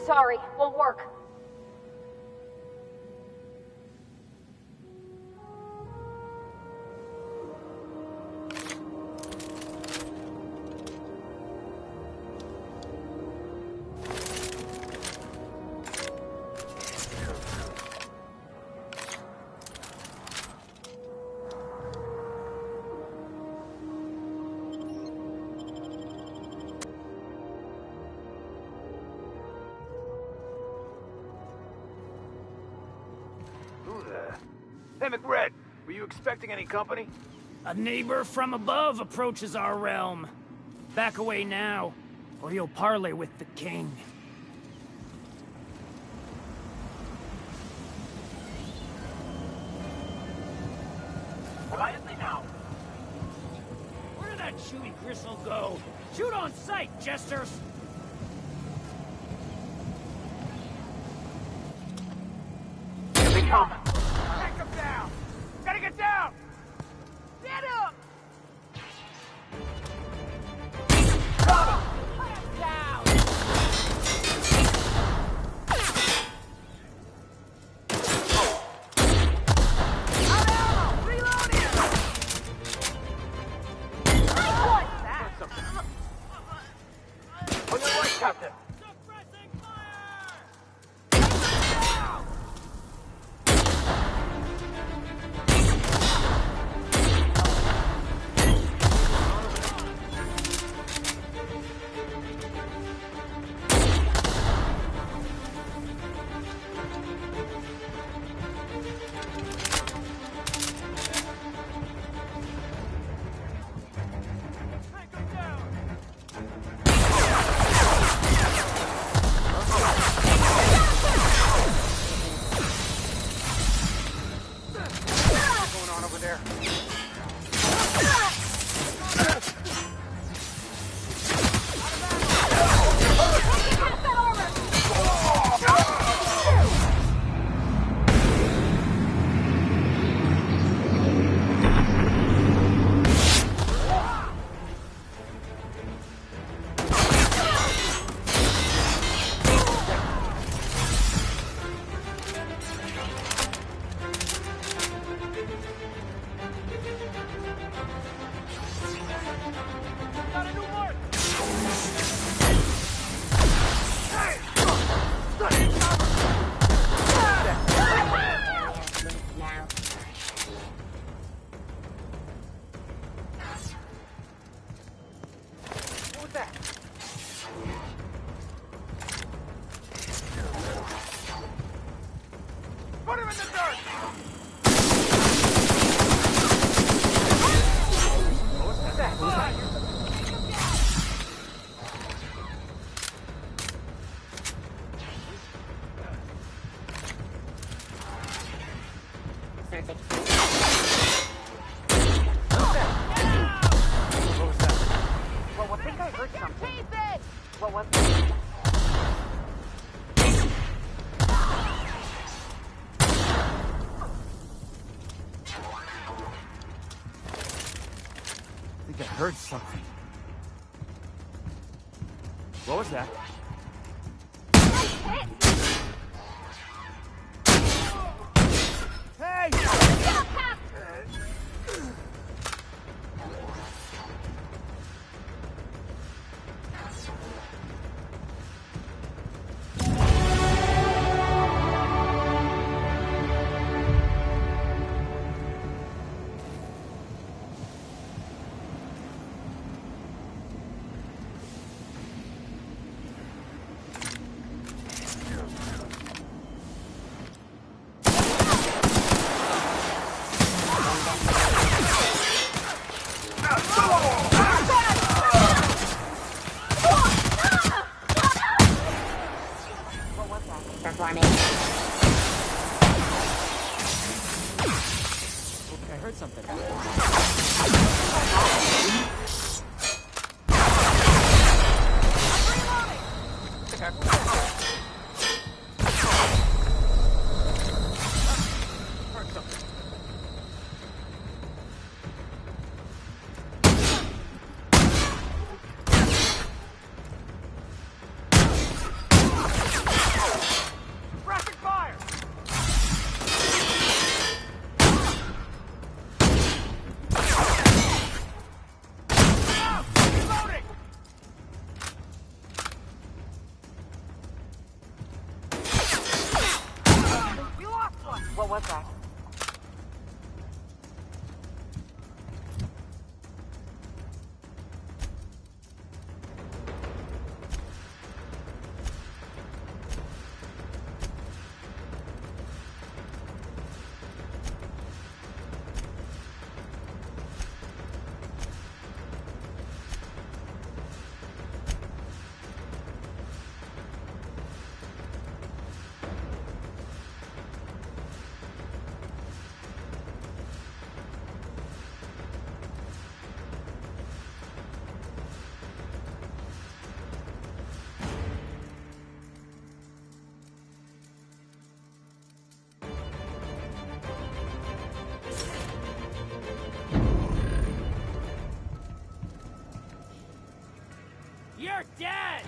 Sorry, won't work. Hey, McRed, were you expecting any company? A neighbor from above approaches our realm. Back away now, or you'll parley with the king. Quietly now. Where did that shooty gristle go? Shoot on sight, jesters! Here they come. Take them down. Gotta get down. Get him. Got him. Down. Out of ammo. Reloading. Nice one! That's something. On your right, Captain. Suppressing fire! Down. Take them down. What's going on over there? Got a new mark. Now. What was that? Put him in the dirt! What's that? Searching. What was that? Well, I think I heard something. What was it? I think I heard something. What was that? Hey! Performing. I heard something. Heard something. What was that? You're dead!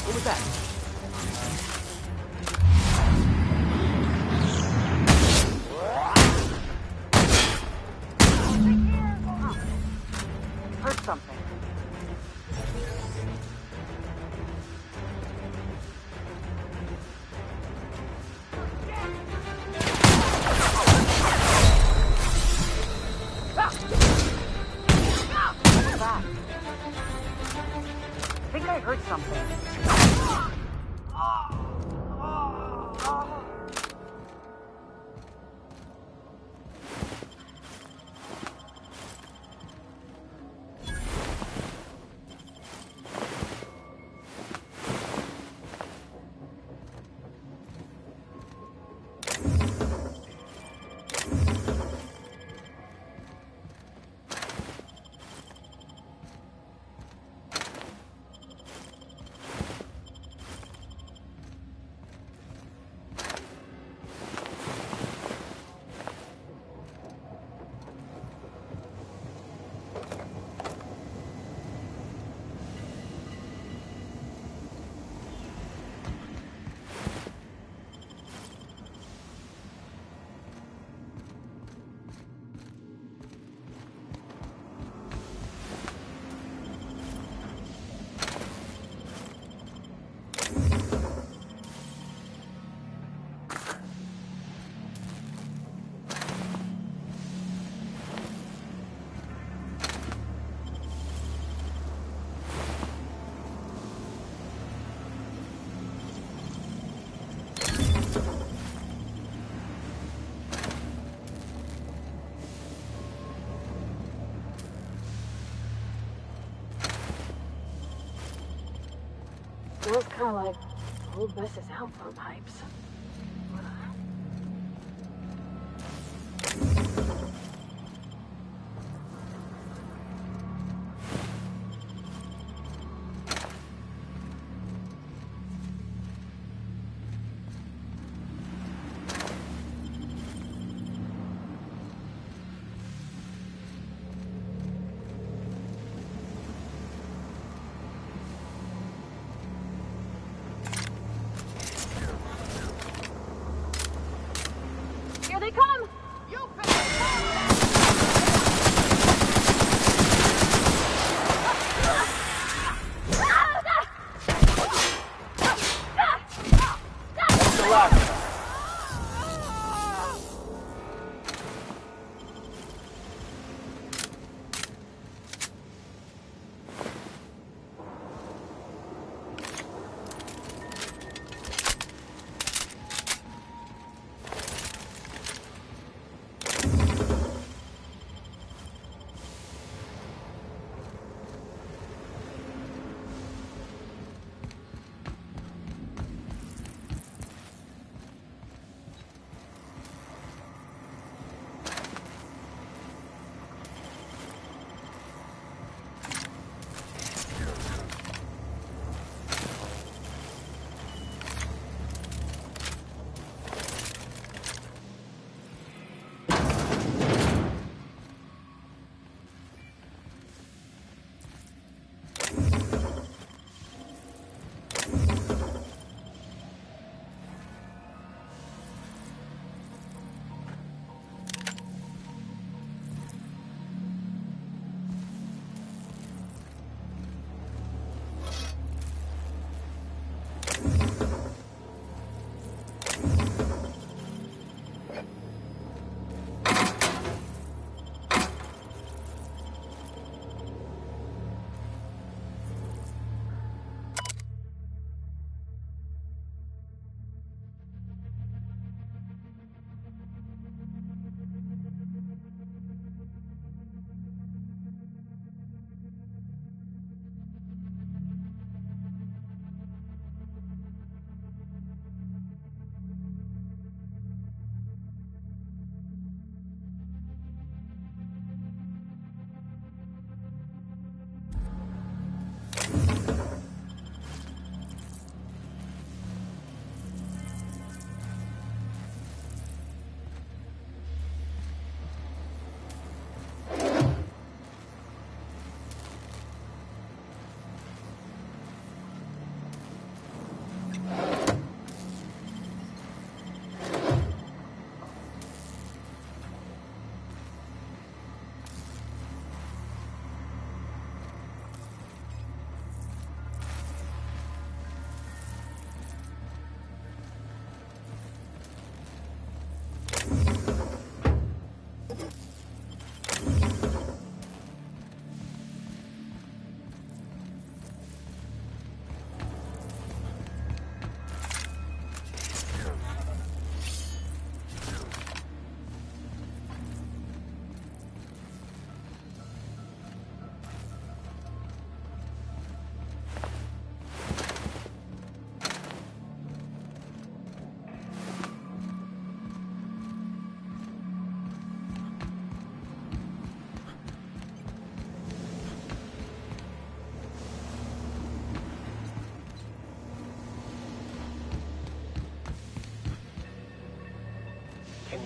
What was that? Heard something. What's that? I think I heard something. Feels kind of like old bus's outflow pipes.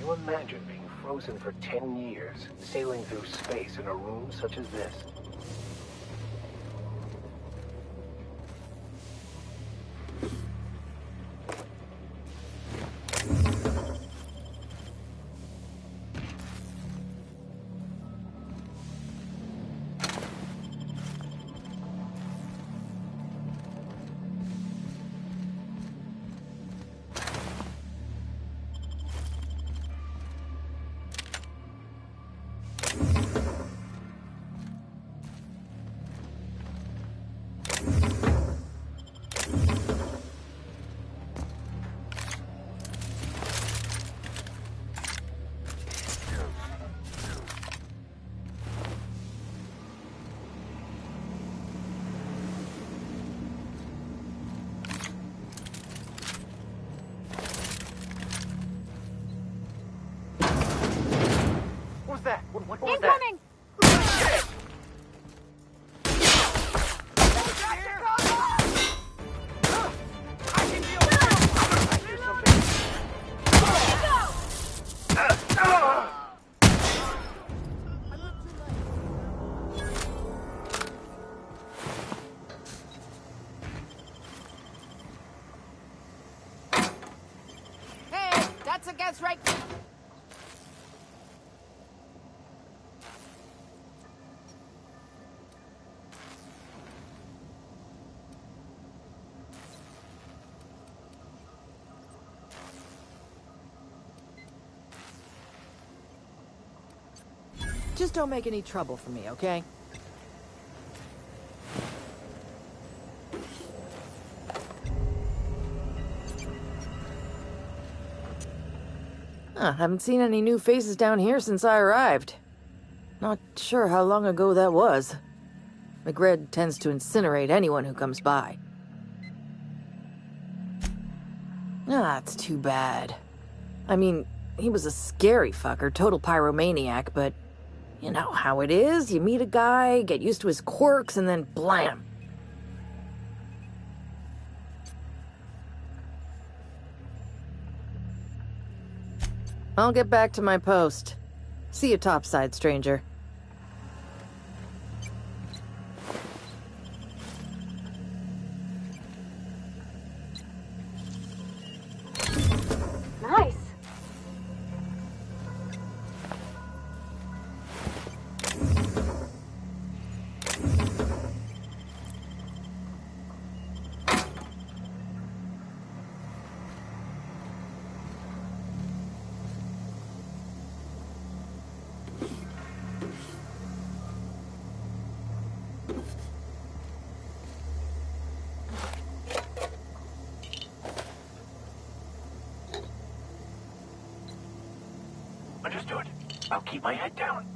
you imagine being frozen for 10 years, sailing through space in a room such as this? What was that? What was Incoming! that? I can deal with it. I hear something. Hey, that's against right. Just don't make any trouble for me, okay? Haven't seen any new faces down here since I arrived. Not sure how long ago that was. McRed tends to incinerate anyone who comes by. It's too bad. I mean, he was a scary fucker, total pyromaniac, but you know how it is. You meet a guy, get used to his quirks, and then blam. I'll get back to my post. See you topside, stranger. Nice. Understood. I'll keep my head down.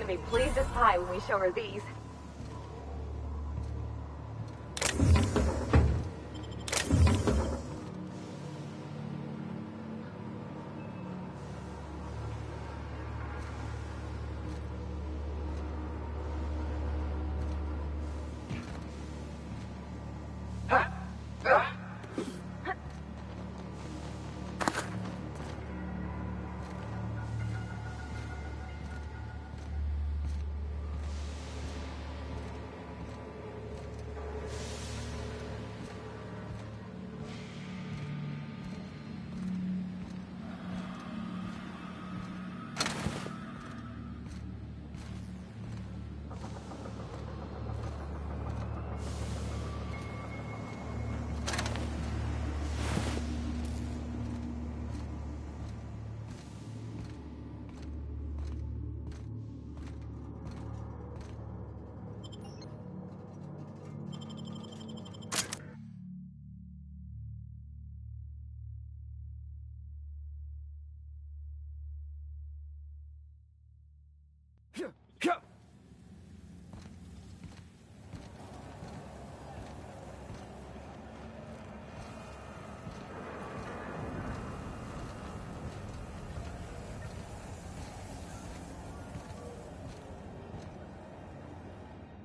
gonna be pleased as pie when we show her these.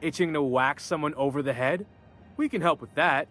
Itching to whack someone over the head? We can help with that.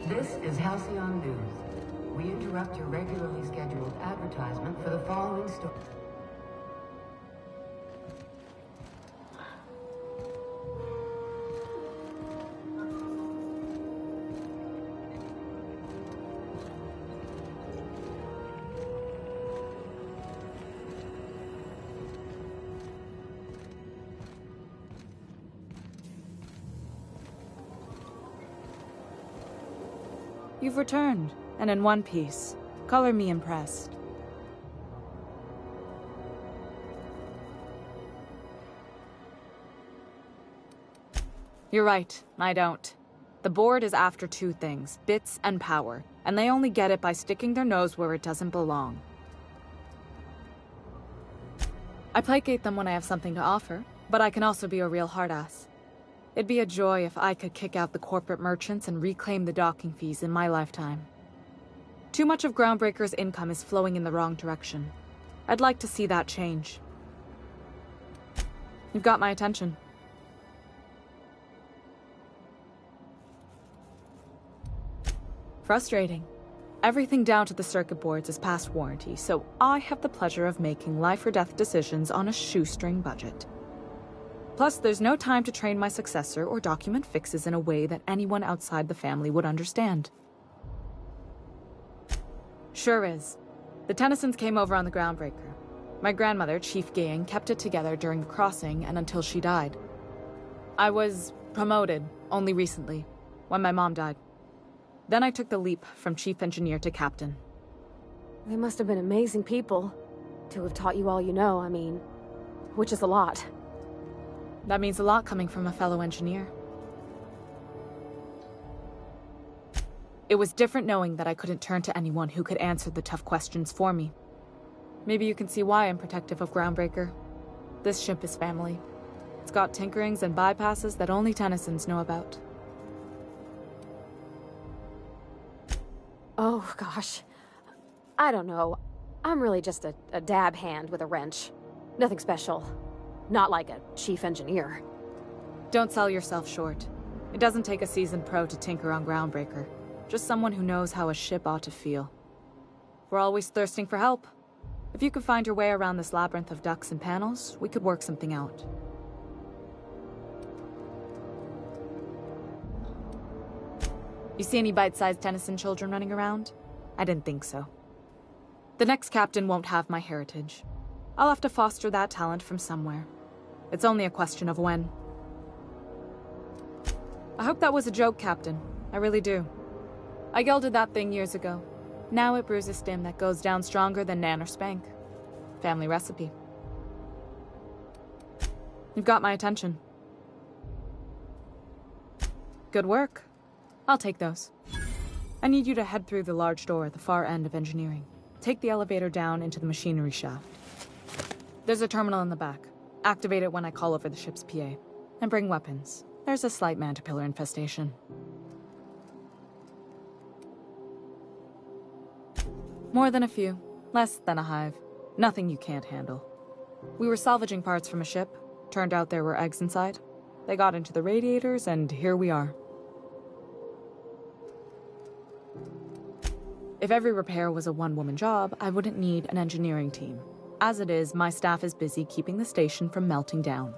This is Halcyon News. We interrupt your regularly scheduled advertisement for the following story. You've returned, and in one piece. Color me impressed. You're right, I don't. The board is after two things, bits and power, and they only get it by sticking their nose where it doesn't belong. I placate them when I have something to offer, but I can also be a real hard-ass. It'd be a joy if I could kick out the corporate merchants and reclaim the docking fees in my lifetime. Too much of Groundbreaker's income is flowing in the wrong direction. I'd like to see that change. You've got my attention. Frustrating. Everything down to the circuit boards is past warranty, so I have the pleasure of making life or death decisions on a shoestring budget. Plus, there's no time to train my successor or document fixes in a way that anyone outside the family would understand. Sure is. The Tennysons came over on the Groundbreaker. My grandmother, Chief Gang, kept it together during the crossing and until she died. I was promoted only recently, when my mom died. Then I took the leap from Chief Engineer to Captain. They must have been amazing people to have taught you all you know, I mean, which is a lot. That means a lot coming from a fellow engineer. It was different knowing that I couldn't turn to anyone who could answer the tough questions for me. Maybe you can see why I'm protective of Groundbreaker. This ship is family. It's got tinkerings and bypasses that only Tennysons know about. Oh, gosh. I don't know. I'm really just a dab hand with a wrench. Nothing special. Not like a chief engineer. Don't sell yourself short. It doesn't take a seasoned pro to tinker on Groundbreaker. Just someone who knows how a ship ought to feel. We're always thirsting for help. If you could find your way around this labyrinth of ducts and panels, we could work something out. You see any bite-sized Tennyson children running around? I didn't think so. The next captain won't have my heritage. I'll have to foster that talent from somewhere. It's only a question of when. I hope that was a joke, Captain. I really do. I gelded that thing years ago. Now it brews a stim that goes down stronger than Nan or Spank. Family recipe. You've got my attention. Good work. I'll take those. I need you to head through the large door at the far end of engineering. Take the elevator down into the machinery shaft. There's a terminal in the back. Activate it when I call over the ship's PA. And bring weapons. There's a slight mantipillar infestation. More than a few. Less than a hive. Nothing you can't handle. We were salvaging parts from a ship. Turned out there were eggs inside. They got into the radiators, and here we are. If every repair was a one-woman job, I wouldn't need an engineering team. As it is, my staff is busy keeping the station from melting down.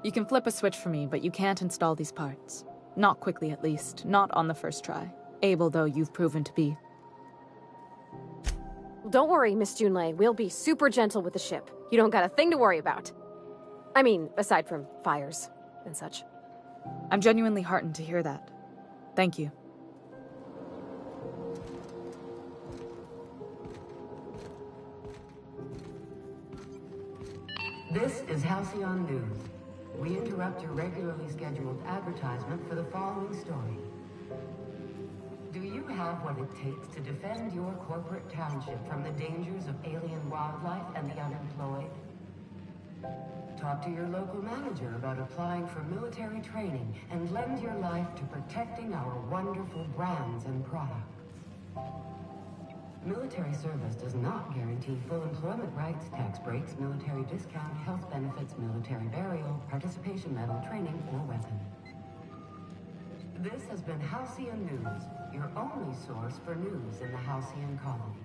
You can flip a switch for me, but you can't install these parts. Not quickly, at least. Not on the first try. Able, though, you've proven to be. Don't worry, Miss Junlei. We'll be super gentle with the ship. You don't got a thing to worry about. I mean, aside from fires and such. I'm genuinely heartened to hear that. Thank you. This is Halcyon News. We interrupt your regularly scheduled advertisement for the following story. Do you have what it takes to defend your corporate township from the dangers of alien wildlife and the unemployed? Talk to your local manager about applying for military training and lend your life to protecting our wonderful brands and products. Military service does not guarantee full employment rights, tax breaks, military discount, health benefits, military burial, participation medal, training, or weapon. This has been Halcyon News, your only source for news in the Halcyon colony.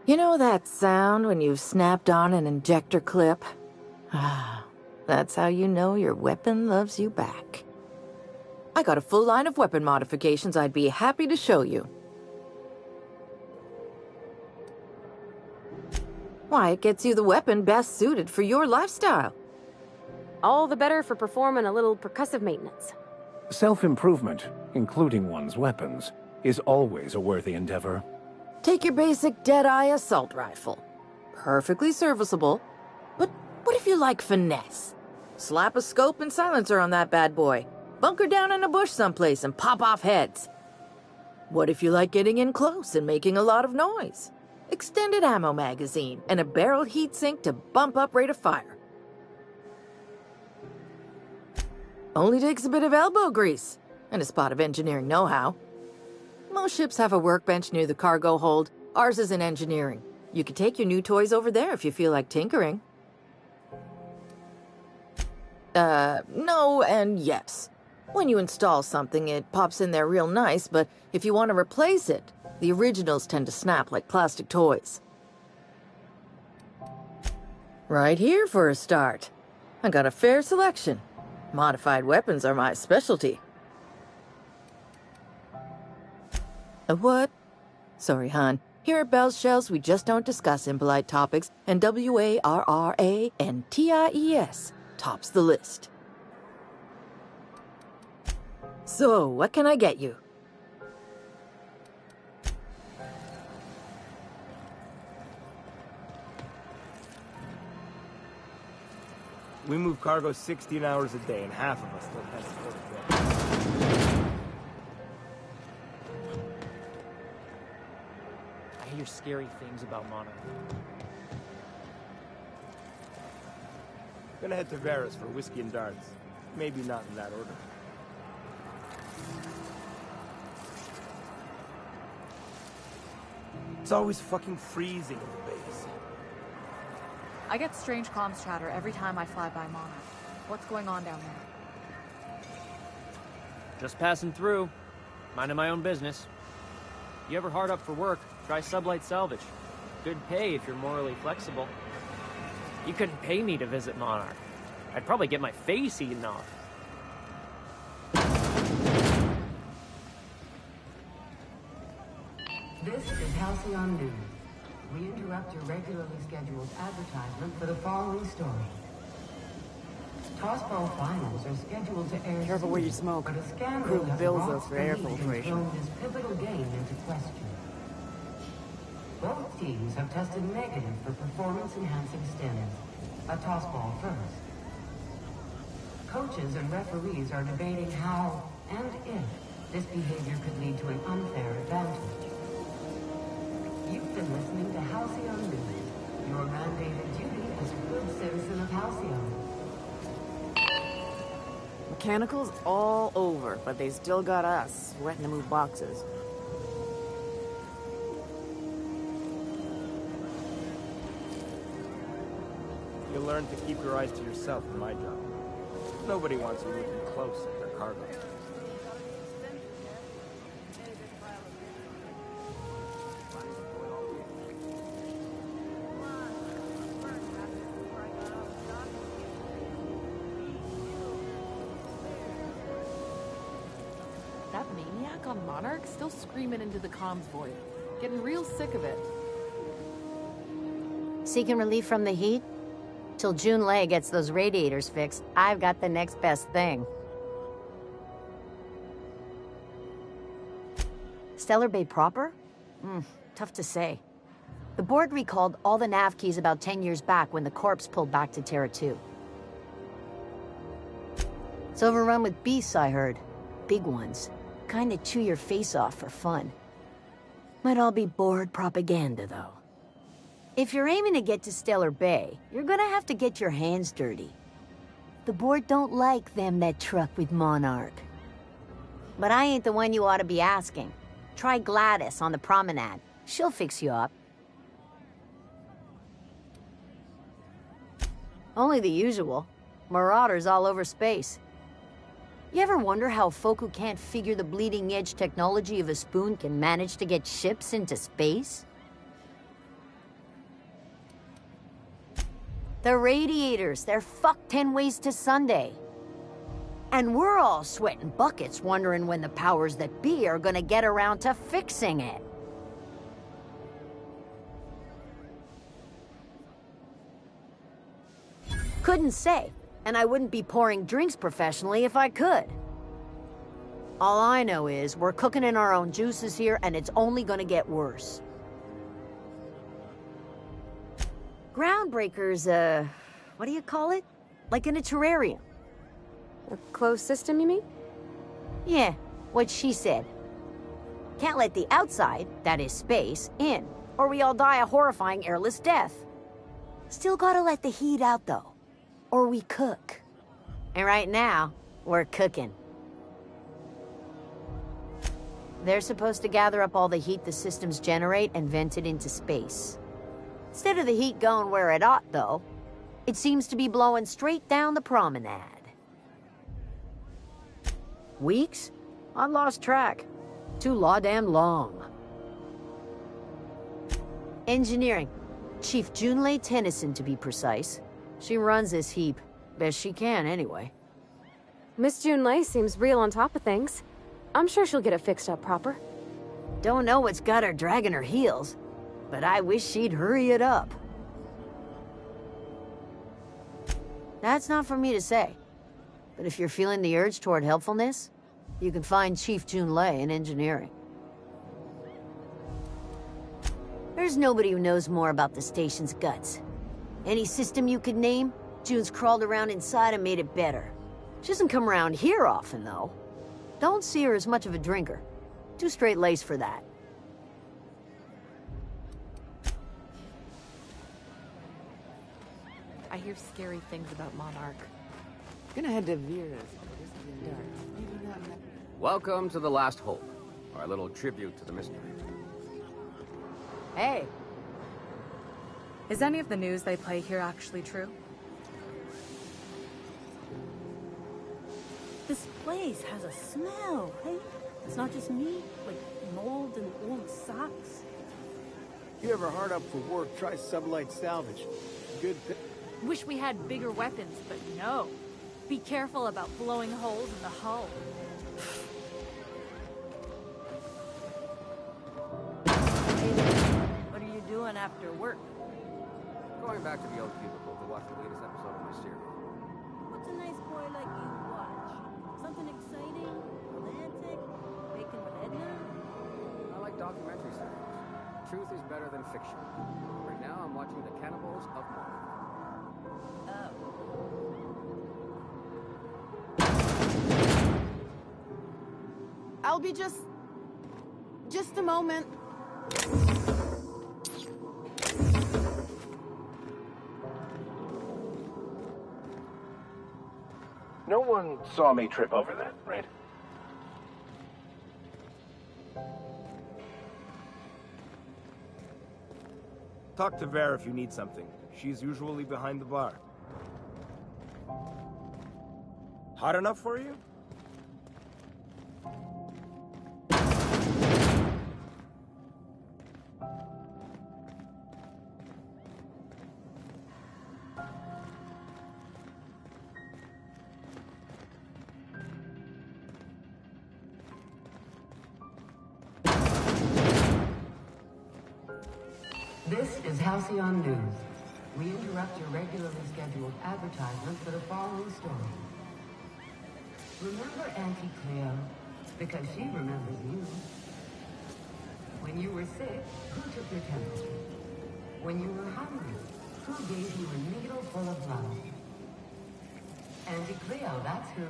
You know that sound when you've snapped on an injector clip? Ah, that's how you know your weapon loves you back. I got a full line of weapon modifications I'd be happy to show you. Why, it gets you the weapon best suited for your lifestyle. All the better for performing a little percussive maintenance. Self-improvement, including one's weapons, is always a worthy endeavor. Take your basic Deadeye assault rifle. Perfectly serviceable. But what if you like finesse? Slap a scope and silencer on that bad boy. Bunker down in a bush someplace and pop off heads. What if you like getting in close and making a lot of noise? Extended ammo magazine and a barrel heatsink to bump up rate of fire. Only takes a bit of elbow grease and a spot of engineering know-how. Most ships have a workbench near the cargo hold. Ours is in engineering. You could take your new toys over there if you feel like tinkering. No and yes. When you install something, it pops in there real nice, but if you want to replace it, the originals tend to snap like plastic toys. Right here for a start. I got a fair selection. Modified weapons are my specialty. A what? Sorry, hon. Here at Bell's Shells, we just don't discuss impolite topics, and WARRANTIES tops the list. So, what can I get you? We move cargo 16 hours a day, and half of us still has to go to bed. I hear scary things about Monarch. Gonna head to Vera's for whiskey and darts. Maybe not in that order. It's always fucking freezing in the base. I get strange comms chatter every time I fly by Monarch. What's going on down there? Just passing through. Minding my own business. You ever hard up for work, try sublight salvage. Good pay if you're morally flexible. You couldn't pay me to visit Monarch. I'd probably get my face eaten off. This is Halcyon News. We interrupt your regularly scheduled advertisement for the following story. Tossball finals are scheduled to air Careful soon, where you smoke. but a scandal Crew has bills rocked us for the air league and filtration. thrown this pivotal game into question. Both teams have tested negative for performance-enhancing stims. A tossball first. Coaches and referees are debating how and if this behavior could lead to an unfair advantage. You've been listening to Halcyon News, your mandated duty as a good citizen of Halcyon. Mechanical's all over, but they still got us, sweating to move boxes. You learn to keep your eyes to yourself in my job. Nobody wants you looking close at their cargo. That maniac on Monarch still screaming into the comms void. Getting real sick of it. Seeking relief from the heat? Till June Lay gets those radiators fixed, I've got the next best thing. Stellar Bay proper? Tough to say. The board recalled all the nav keys about 10 years back when the corpse pulled back to Terra 2. It's overrun with beasts, I heard. Big ones. Kinda chew your face off for fun. Might all be board propaganda, though. If you're aiming to get to Stellar Bay, you're gonna have to get your hands dirty. The board don't like them that truck with Monarch. But I ain't the one you ought to be asking. Try Gladys on the promenade. She'll fix you up. Only the usual. Marauders all over space. You ever wonder how folk who can't figure the bleeding edge technology of a spoon can manage to get ships into space? The radiators, they're fucked 10 ways to Sunday. And we're all sweating buckets wondering when the powers that be are gonna get around to fixing it. Couldn't say, and I wouldn't be pouring drinks professionally if I could. All I know is we're cooking in our own juices here, and it's only gonna get worse. Groundbreakers, what do you call it? Like in a terrarium. A closed system, you mean? Yeah, what she said. Can't let the outside, that is space, in, or we all die a horrifying airless death. Still gotta let the heat out, though, or we cook. And right now, we're cooking. They're supposed to gather up all the heat the systems generate and vent it into space. Instead of the heat going where it ought, though, it seems to be blowing straight down the promenade. Weeks? I lost track. Too law-damn long. Engineering. Chief Junlei Tennyson, to be precise. She runs this heap. Best she can, anyway. Miss Junlei seems real on top of things. I'm sure she'll get it fixed up proper. Don't know what's got her dragging her heels, but I wish she'd hurry it up. That's not for me to say. But if you're feeling the urge toward helpfulness, you can find Chief Junlei in engineering. There's nobody who knows more about the station's guts. Any system you could name, June's crawled around inside and made it better. She doesn't come around here often, though. Don't see her as much of a drinker. Too straight-laced for that. I hear scary things about Monarch. Gonna head to Vera's. Welcome to The Last Hope, our little tribute to the mystery. Hey. Is any of the news they play here actually true? This place has a smell, hey? It's not just me, like mold and old socks. If you ever hard up for work, try Sublight Salvage. Good Wish we had bigger weapons, but no. Be careful about blowing holes in the hull. What are you doing after work? Going back to the old cubicle to watch the latest episode of my series. What's a nice boy like you watch? Something exciting, romantic, bacon with Edna? I like documentary series. Truth is better than fiction. Right now I'm watching The Cannibals of Monarch. I'll be just a moment. No one saw me trip over that, right? Talk to Vera if you need something. She's usually behind the bar. Hot enough for you? This is Halcyon News. We interrupt your regularly scheduled advertisement for the following story. Remember Auntie Cleo? Because she remembers you. When you were sick, who took your temperature? When you were hungry, who gave you a needle full of love? Auntie Cleo, that's who.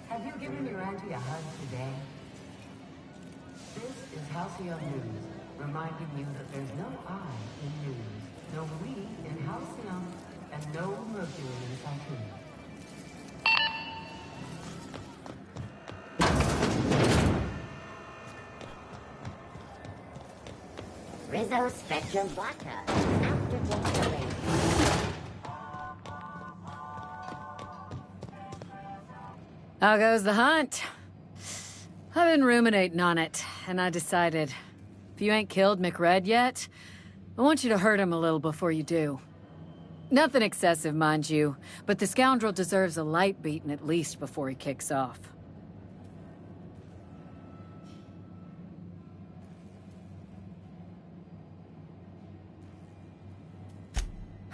Have you given your auntie a hug today? This is Halcyon News, reminding you that there's no I in news, no we in Halcyon, and no Mercury in Saturn. Rizzo Spectrum Vodka. Aftertaste arrangement. How goes the hunt? I've been ruminating on it, and I decided, if you ain't killed McRed yet, I want you to hurt him a little before you do. Nothing excessive, mind you, but the scoundrel deserves a light beating at least before he kicks off.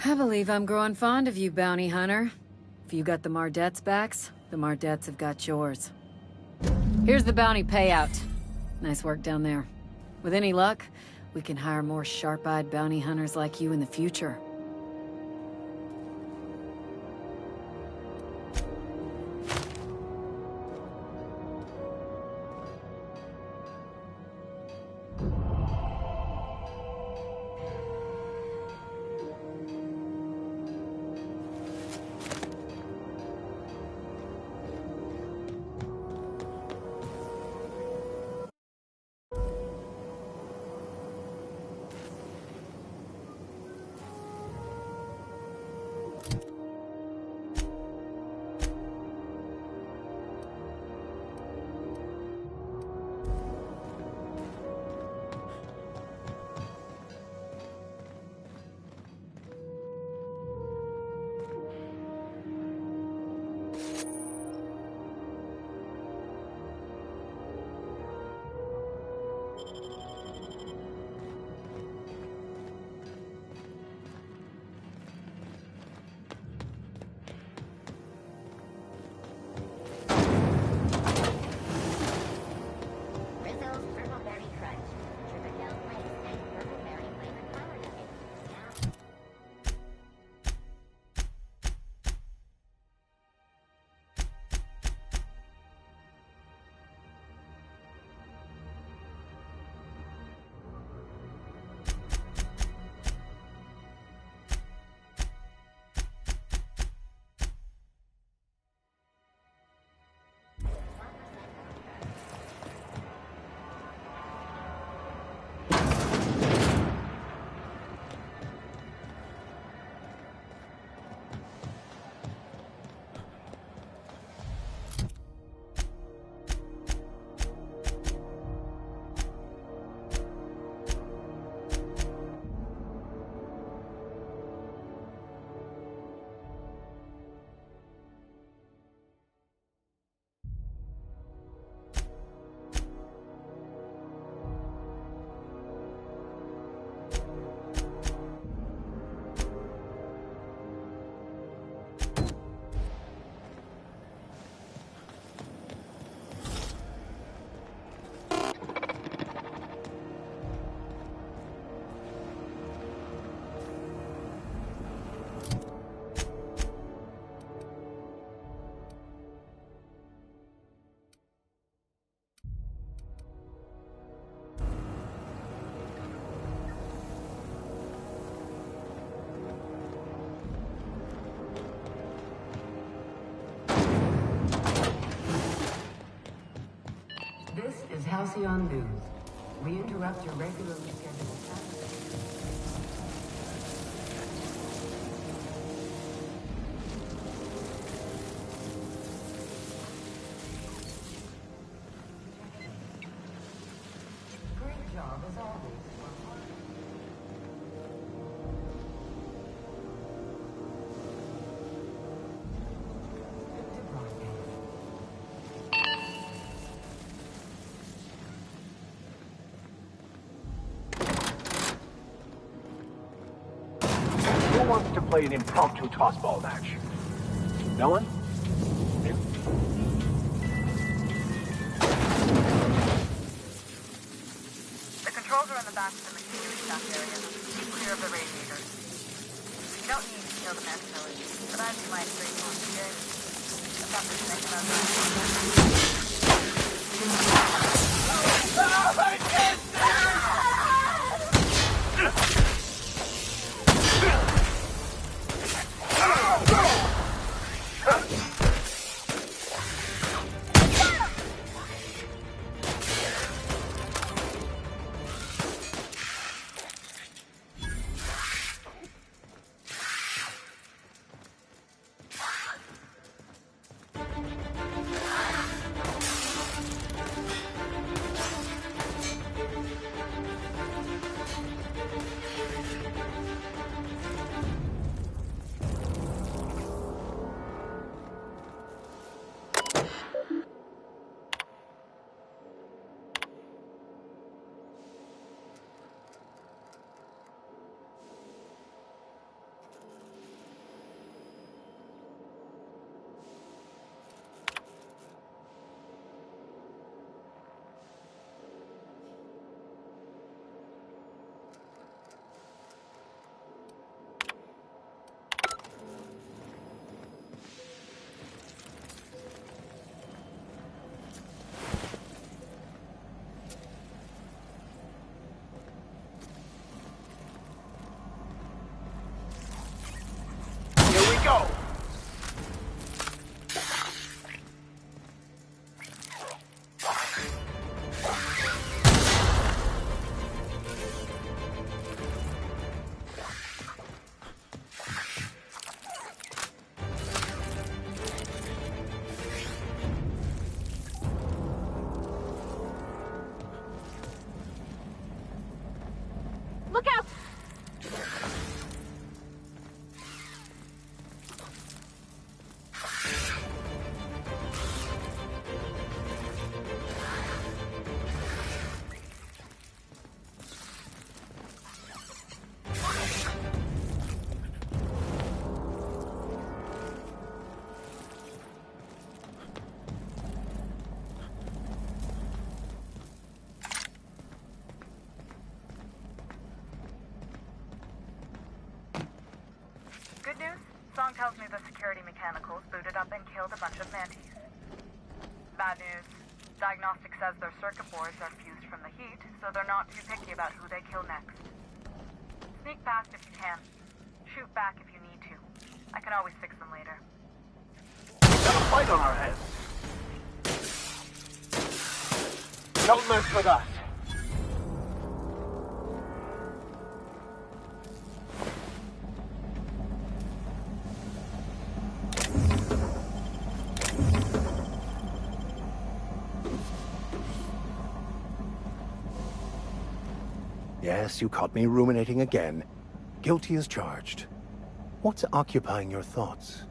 I believe I'm growing fond of you, bounty hunter. If you got the Mardets' backs, the Mardets have got yours. Here's the bounty payout. Nice work down there. With any luck, we can hire more sharp-eyed bounty hunters like you in the future. This is Halcyon News. We interrupt your regularly scheduled Great job as always. Who wants to play an impromptu tossball match? No one? The controls are in the back of the machinery shop area. Keep clear of the radiators. You don't need to kill the mantility, but I'd be my straight concierge. I've got this thing about up and killed a bunch of mantis. Bad news. Diagnostic says their circuit boards are fused from the heat, so they're not too picky about who they kill next. Sneak past if you can. Shoot back if you need to. I can always fix them later. We've got a fight on our hands. Don't mess with us. Yes, you caught me ruminating again. Guilty as charged. What's occupying your thoughts?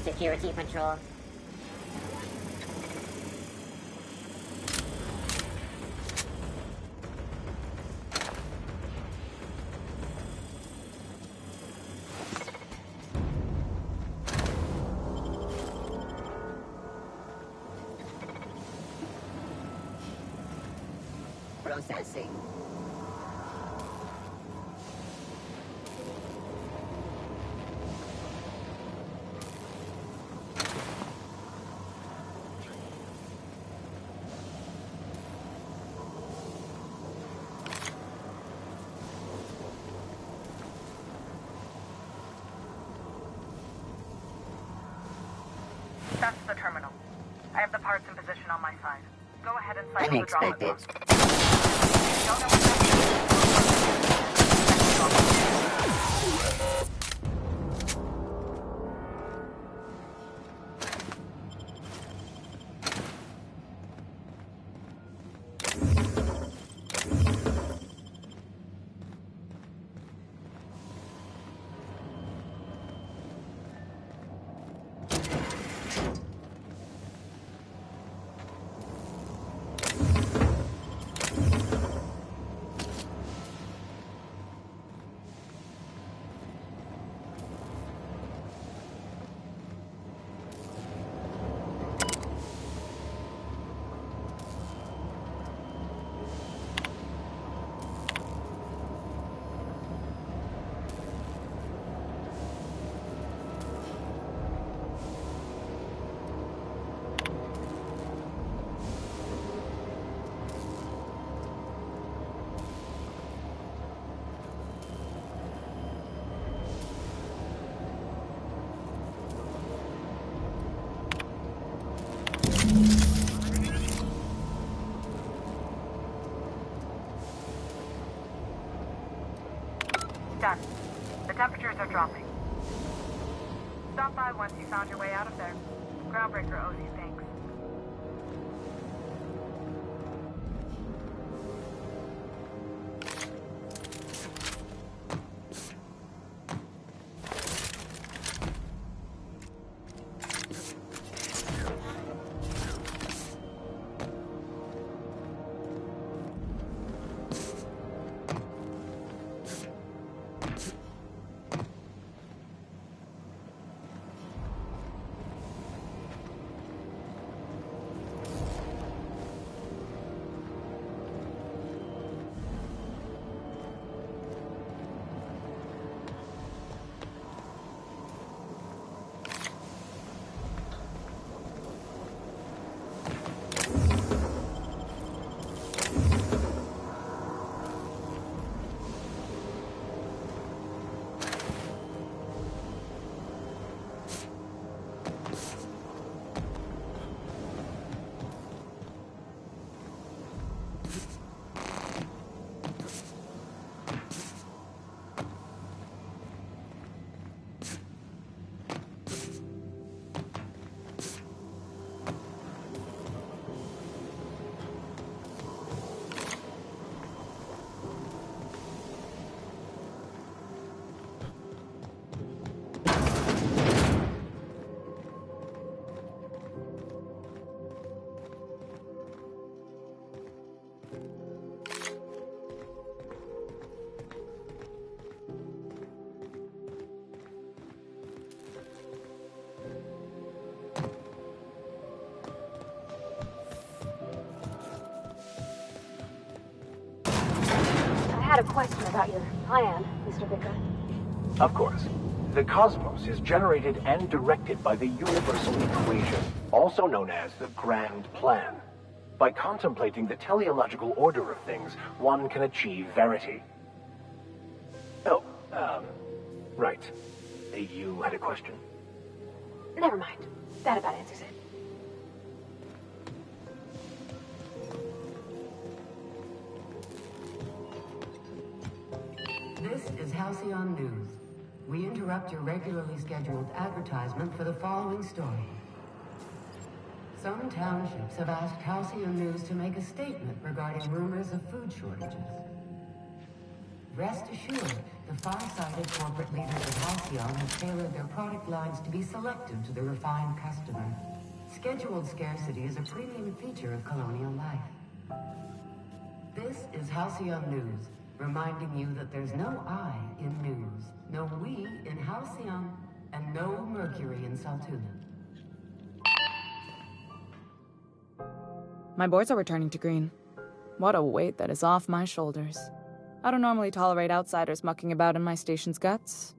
Security patrol. Processing. That's the terminal. I have the parts in position on my side. Go ahead and cycle the drop. Unexpected. Don't know what's done. The temperatures are dropping. Stop by once you found your way out of there. Groundbreaker owes you thanks. had a question about your plan, Mr. Vicar. Of course. The cosmos is generated and directed by the universal equation, also known as the Grand Plan. By contemplating the teleological order of things, one can achieve verity. Oh, right. You had a question? Never mind. That about answers it. This is Halcyon News. We interrupt your regularly scheduled advertisement for the following story. Some townships have asked Halcyon News to make a statement regarding rumors of food shortages. Rest assured, the far-sighted corporate leaders of Halcyon have tailored their product lines to be selective to the refined customer. Scheduled scarcity is a premium feature of colonial life. This is Halcyon News, reminding you that there's no I in news, no we in Halcyon, and no Mercury in Saltuna. My boards are returning to green. What a weight that is off my shoulders. I don't normally tolerate outsiders mucking about in my station's guts,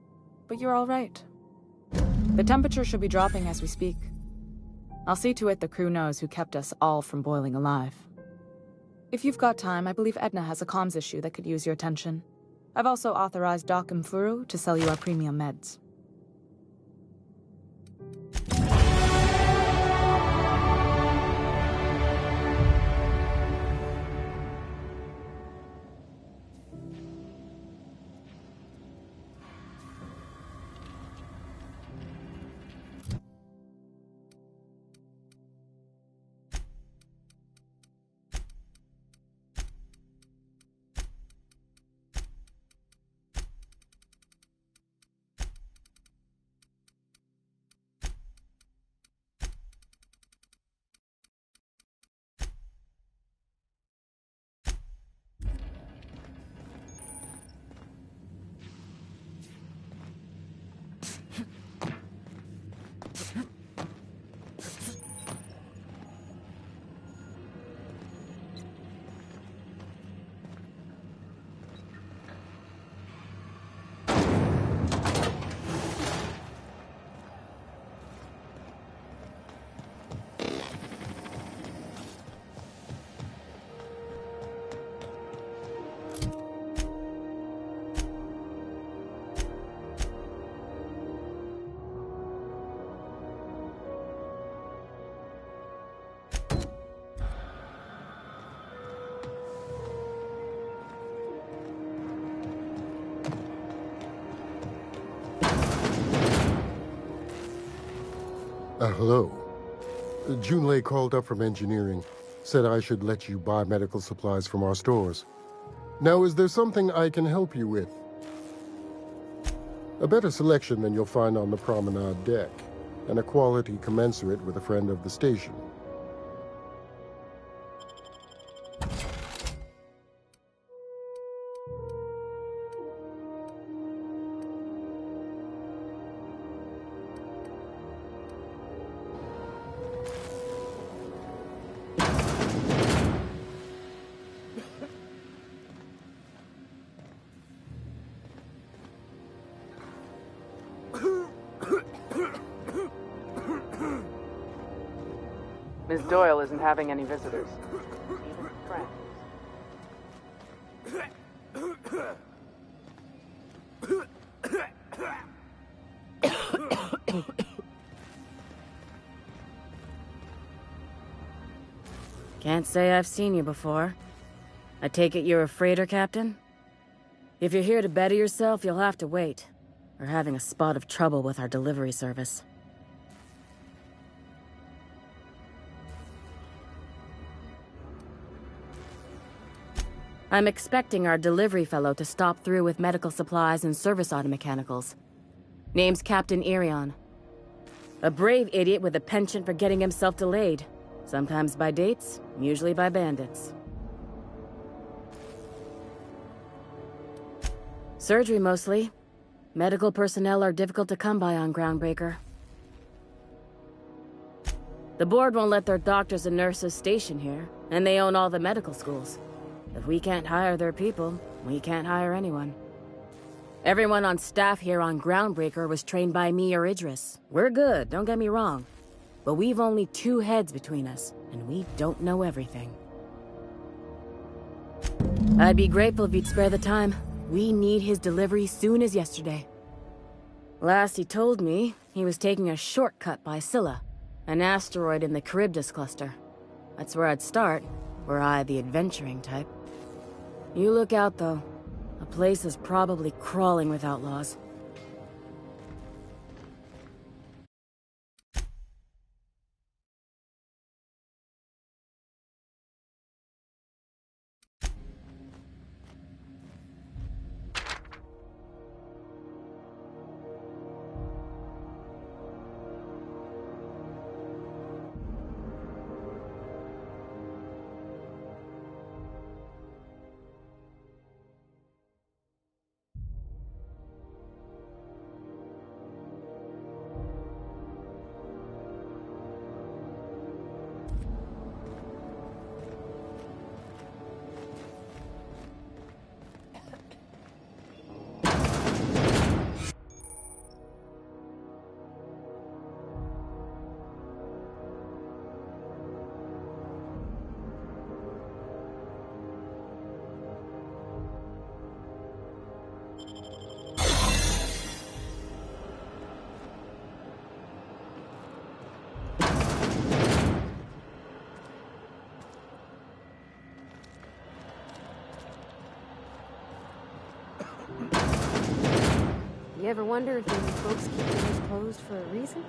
but you're all right. The temperature should be dropping as we speak. I'll see to it the crew knows who kept us all from boiling alive. If you've got time, I believe Edna has a comms issue that could use your attention. I've also authorized Doc and Furu to sell you our premium meds. Hello. Junlei called up from engineering, said I should let you buy medical supplies from our stores. Now, is there something I can help you with? A better selection than you'll find on the promenade deck, and a quality commensurate with a friend of the station. Miss Doyle isn't having any visitors. Even friends. Can't say I've seen you before. I take it you're a freighter captain? If you're here to better yourself, you'll have to wait. We're having a spot of trouble with our delivery service. I'm expecting our delivery fellow to stop through with medical supplies and service auto mechanicals. Name's Captain Irion. A brave idiot with a penchant for getting himself delayed. Sometimes by dates, usually by bandits. Surgery mostly. Medical personnel are difficult to come by on Groundbreaker. The board won't let their doctors and nurses station here, and they own all the medical schools. If we can't hire their people, We can't hire anyone. Everyone on staff here on Groundbreaker was trained by me or Idris. We're good, don't get me wrong. But we've only 2 heads between us, and we don't know everything. I'd be grateful if you'd spare the time. We need his delivery soon as yesterday. Last he told me, he was taking a shortcut by Scylla, an asteroid in the Charybdis cluster. That's where I'd start, were I the adventuring type. You look out, though. The place is probably crawling with outlaws. You ever wonder if maybe folks keep doors closed for a reason?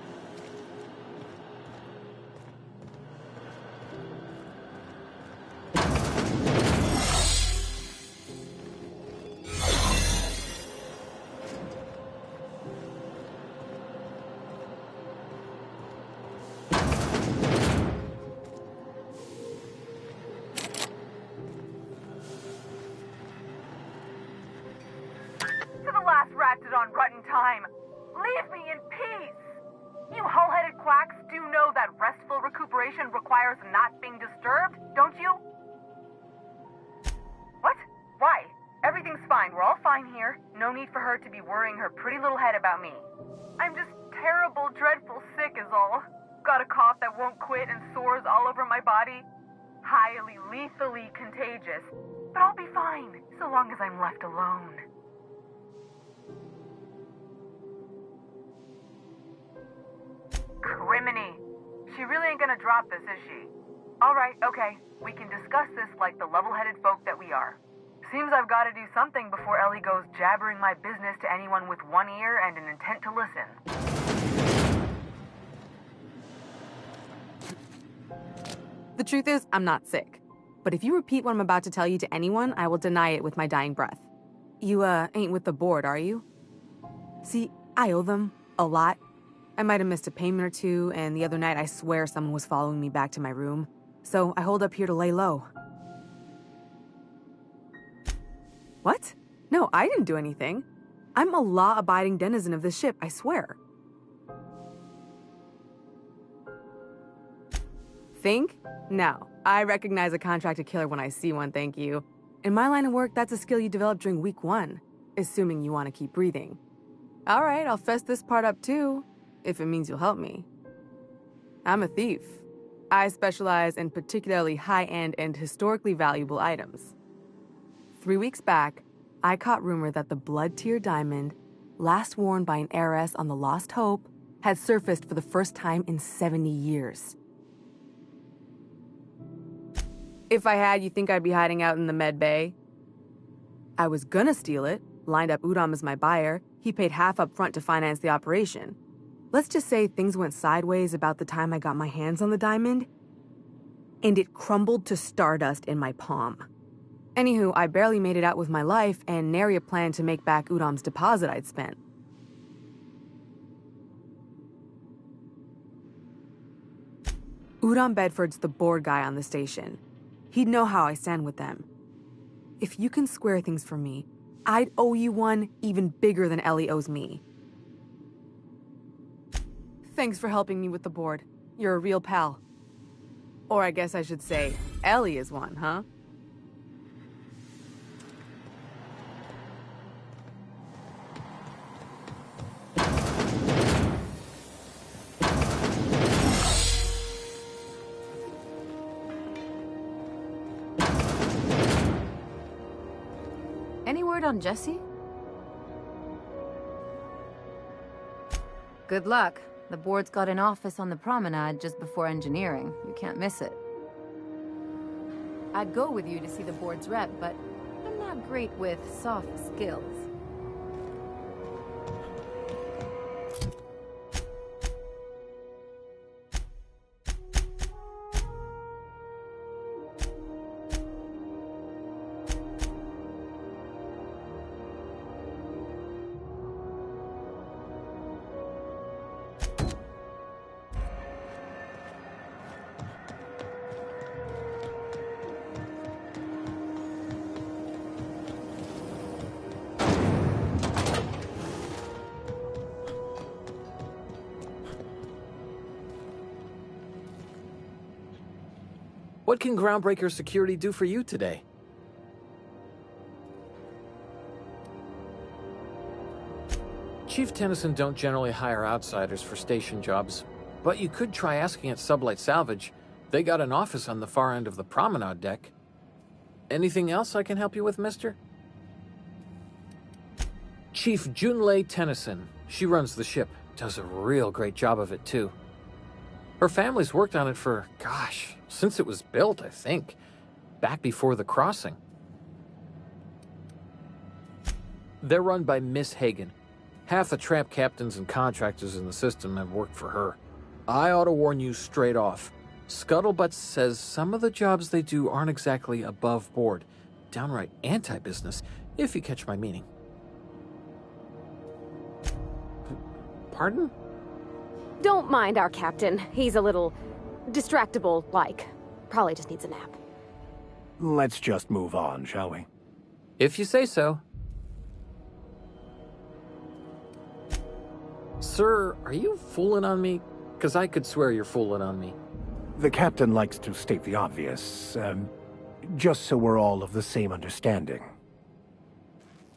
On rotten time. Leave me in peace! You hull-headed quacks do know that restful recuperation requires not being disturbed, don't you? What? Why? Everything's fine. We're all fine here. No need for her to be worrying her pretty little head about me. I'm just terrible, dreadful sick is all. Got a cough that won't quit and sores all over my body. Highly, lethally contagious. But I'll be fine, so long as I'm left alone. Criminy. She really ain't gonna drop this, is she? Alright, okay. We can discuss this like the level-headed folk that we are. Seems I've gotta do something before Ellie goes jabbering my business to anyone with one ear and an intent to listen. The truth is, I'm not sick. But if you repeat what I'm about to tell you to anyone, I will deny it with my dying breath. You, ain't with the board, are you? See, I owe them a lot. I might have missed a payment or 2, and the other night I swear someone was following me back to my room. So I hold up here to lay low. What? No, I didn't do anything. I'm a law-abiding denizen of this ship, I swear. Think? No. I recognize a contracted killer when I see one, thank you. In my line of work, that's a skill you develop during week 1, assuming you want to keep breathing. All right, I'll fess this part up too. If it means you'll help me. I'm a thief. I specialize in particularly high-end and historically valuable items. 3 weeks back, I caught rumor that the blood-tier diamond, last worn by an heiress on the Lost Hope, had surfaced for the first time in 70 years. If I had, you think I'd be hiding out in the med bay? I was gonna steal it, lined up Udom as my buyer. He paid half up front to finance the operation. Let's just say things went sideways about the time I got my hands on the diamond, and it crumbled to stardust in my palm. Anywho, I barely made it out with my life, and nary a plan to make back Udom's deposit I'd spent. Udom Bedford's the board guy on the station. He'd know how I stand with them. If you can square things for me, I'd owe you one even bigger than Ellie owes me. Thanks for helping me with the board. You're a real pal. Or I guess I should say, Ellie is one, huh? word on Jesse? Good luck. The board's got an office on the promenade just before engineering. You can't miss it. I'd go with you to see the board's rep, but I'm not great with soft skills. What can Groundbreaker Security do for you today? Chief Tennyson don't generally hire outsiders for station jobs, but you could try asking at Sublight Salvage. They got an office on the far end of the promenade deck. Anything else I can help you with, mister? Chief Junlei Tennyson. She runs the ship. Does a real great job of it, too. Her family's worked on it for, gosh, since it was built, I think. Back before the crossing. They're run by Miss Hagen. Half the tramp captains and contractors in the system have worked for her. I ought to warn you straight off. Scuttlebutt says some of the jobs they do aren't exactly above board. Downright anti-business, if you catch my meaning. Pardon? Don't mind our captain. He's a little distractible-like. Probably just needs a nap. Let's just move on, shall we? If you say so. Sir, are you fooling on me? Because I could swear you're fooling on me. The captain likes to state the obvious, just so we're all of the same understanding.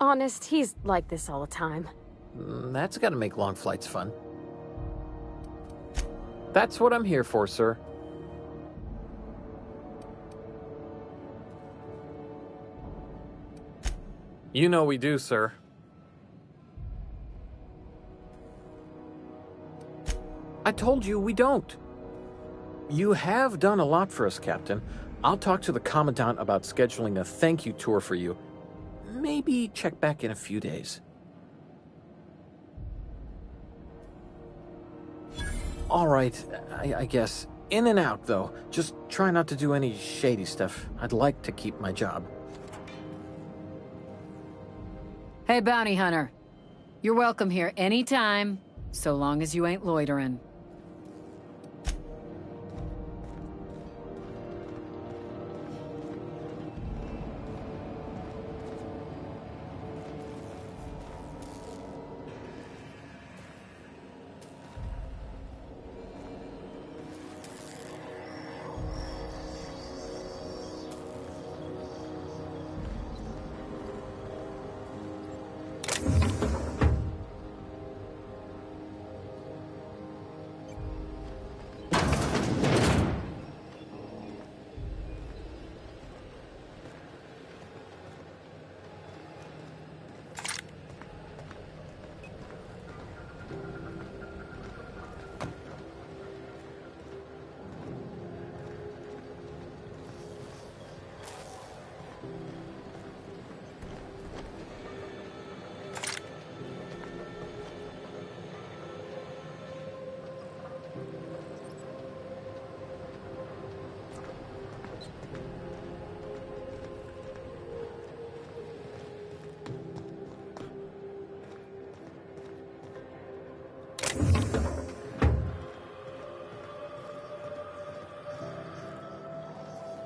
Honest, he's like this all the time. That's gotta make long flights fun. That's what I'm here for, sir. You know we do, sir. I told you we don't. You have done a lot for us, Captain. I'll talk to the Commandant about scheduling a thank you tour for you. Maybe check back in a few days. All right, I guess. In and out, though. Just try not to do any shady stuff. I'd like to keep my job. Hey, Bounty Hunter. You're welcome here anytime, so long as you ain't loitering.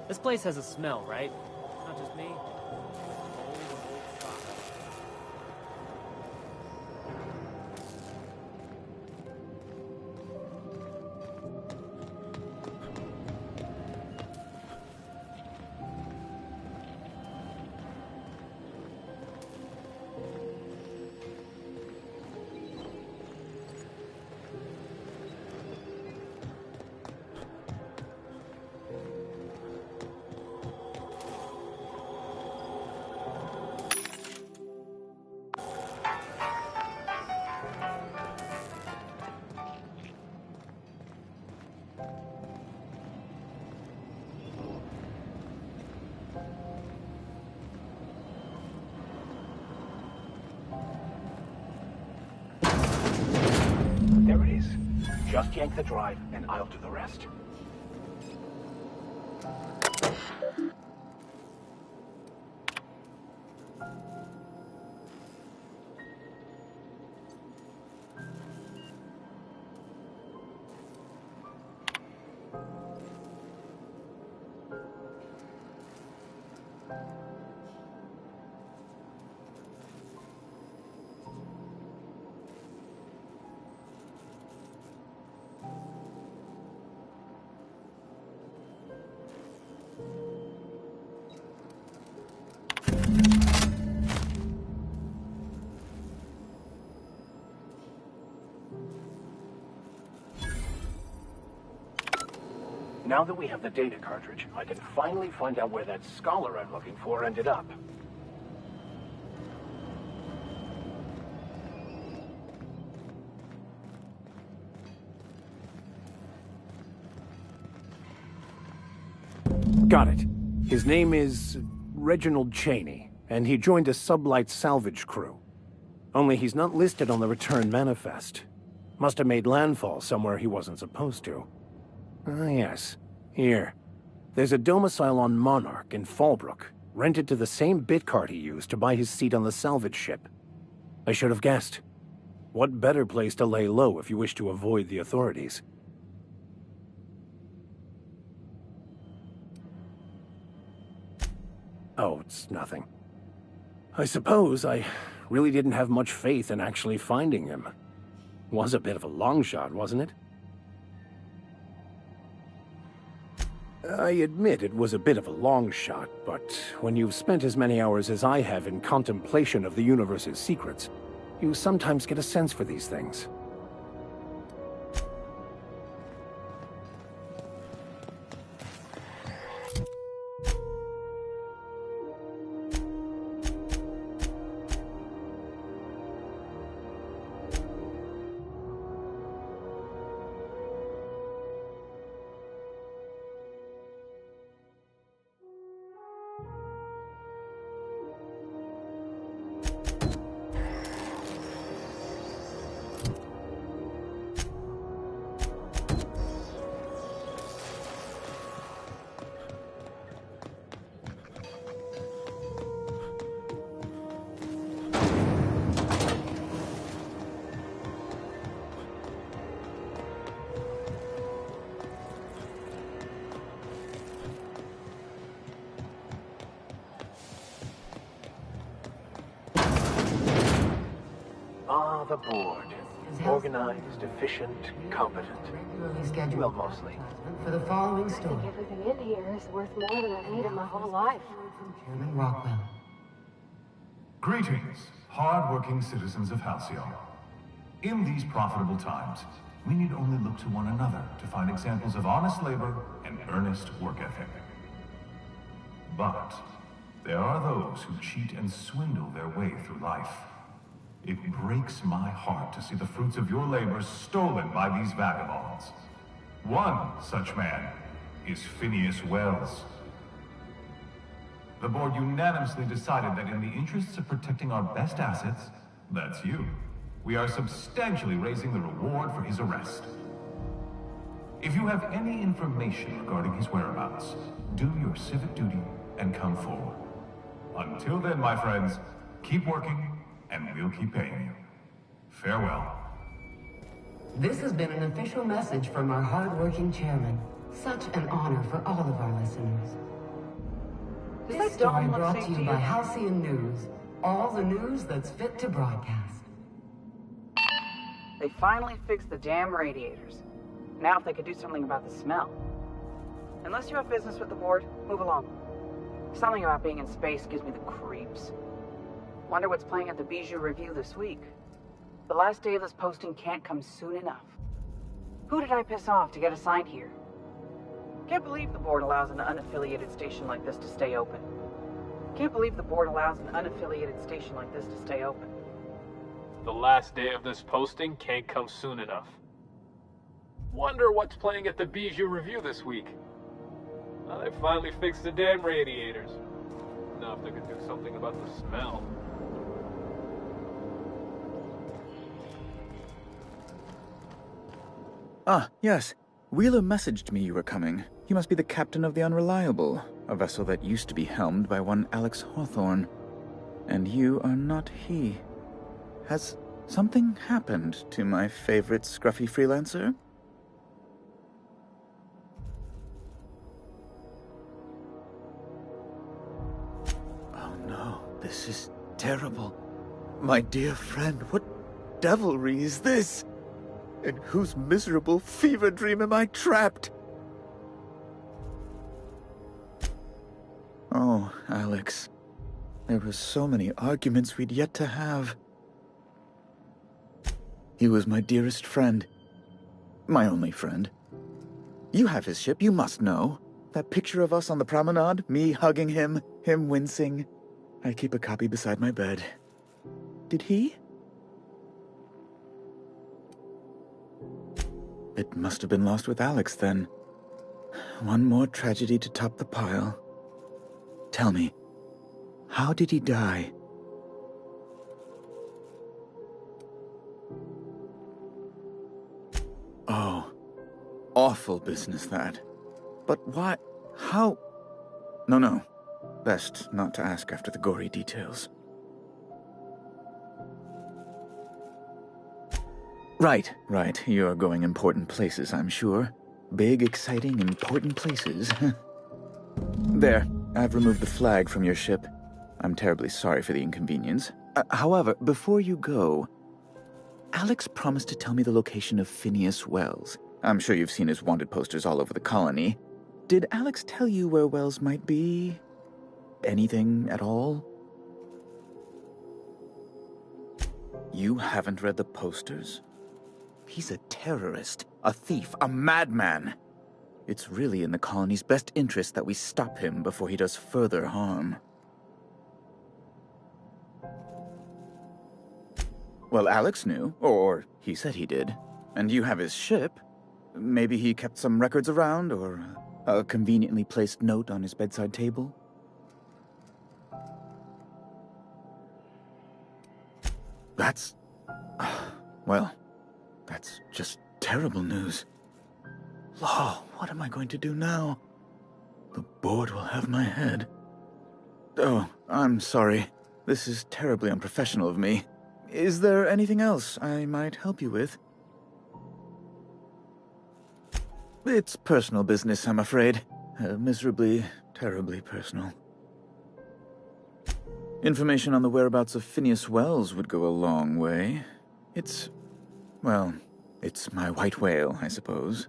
This place has a smell, right? Not just me. Just yank the drive, and I'll do the rest. Now that we have the data cartridge, I can finally find out where that scholar I'm looking for ended up. Got it. His name is Reginald Cheney, and he joined a sublight salvage crew. Only he's not listed on the return manifest. Must have made landfall somewhere he wasn't supposed to. Ah, yes. Here. There's a domicile on Monarch in Fallbrook, rented to the same bit card he used to buy his seat on the salvage ship. I should have guessed. What better place to lay low if you wish to avoid the authorities? Oh, it's nothing. I suppose I really didn't have much faith in actually finding him. Was a bit of a long shot, wasn't it? I admit it was a bit of a long shot, but when you've spent as many hours as I have in contemplation of the universe's secrets, you sometimes get a sense for these things. Ah, the board. Organized, efficient, competent. Well, mostly. For the following I think story. everything in here is worth more than I've needed my whole life. Chairman Rockwell. Greetings, hard-working citizens of Halcyon. In these profitable times, we need only look to one another to find examples of honest labor and earnest work ethic. But there are those who cheat and swindle their way through life. It breaks my heart to see the fruits of your labor stolen by these vagabonds. One such man is Phineas Wells. The board unanimously decided that in the interests of protecting our best assets, that's you, we are substantially raising the reward for his arrest. If you have any information regarding his whereabouts, do your civic duty and come forward. Until then, my friends, keep working, and we'll keep paying you. Farewell. This has been an official message from our hard-working chairman. Such an honor for all of our listeners. This story brought to you by Halcyon News. All the news that's fit to broadcast. They finally fixed the damn radiators. Now if they could do something about the smell. Unless you have business with the board, move along. Something about being in space gives me the creeps. Wonder what's playing at the Bijou Review this week. The last day of this posting can't come soon enough. Who did I piss off to get assigned here? Can't believe the board allows an unaffiliated station like this to stay open. Can't believe the board allows an unaffiliated station like this to stay open. The last day of this posting can't come soon enough. Wonder what's playing at the Bijou Review this week. Well, they finally fixed the damn radiators. Now if they could do something about the smell. Ah, yes. Wheeler messaged me you were coming. He must be the captain of the Unreliable, a vessel that used to be helmed by one Alex Hawthorne. And you are not he. Has something happened to my favorite scruffy freelancer? Oh no, this is terrible. My dear friend, what devilry is this? In whose miserable fever dream am I trapped? Oh, Alex. There were so many arguments we'd yet to have. He was my dearest friend. My only friend. You have his ship, you must know. That picture of us on the promenade, me hugging him, him wincing. I keep a copy beside my bed. Did he? It must have been lost with Alex, then. One more tragedy to top the pile. Tell me, how did he die? Oh, awful business, that. But why? How? No. Best not to ask after the gory details. Right. You're going important places, I'm sure. Big, exciting, important places. There, I've removed the flag from your ship. I'm terribly sorry for the inconvenience. However, before you go, Alex promised to tell me the location of Phineas Wells. I'm sure you've seen his wanted posters all over the colony. Did Alex tell you where Wells might be? Anything at all? You haven't read the posters? He's a terrorist, a thief, a madman. It's really in the colony's best interest that we stop him before he does further harm. Well, Alex knew, or he said he did. And you have his ship. Maybe he kept some records around, or a conveniently placed note on his bedside table. That's... well, that's just terrible news. Law, what am I going to do now? The board will have my head. Oh, I'm sorry. This is terribly unprofessional of me. Is there anything else I might help you with? It's personal business, I'm afraid. Miserably, terribly personal. Information on the whereabouts of Phineas Wells would go a long way. It's my white whale, I suppose.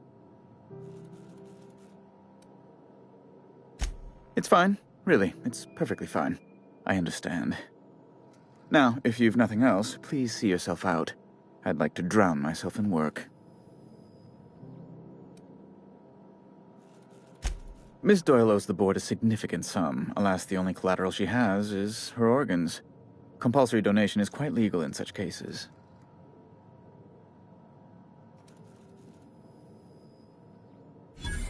It's fine. Really, it's perfectly fine. I understand. Now, if you've nothing else, please see yourself out. I'd like to drown myself in work. Miss Doyle owes the board a significant sum. Alas, the only collateral she has is her organs. Compulsory donation is quite legal in such cases.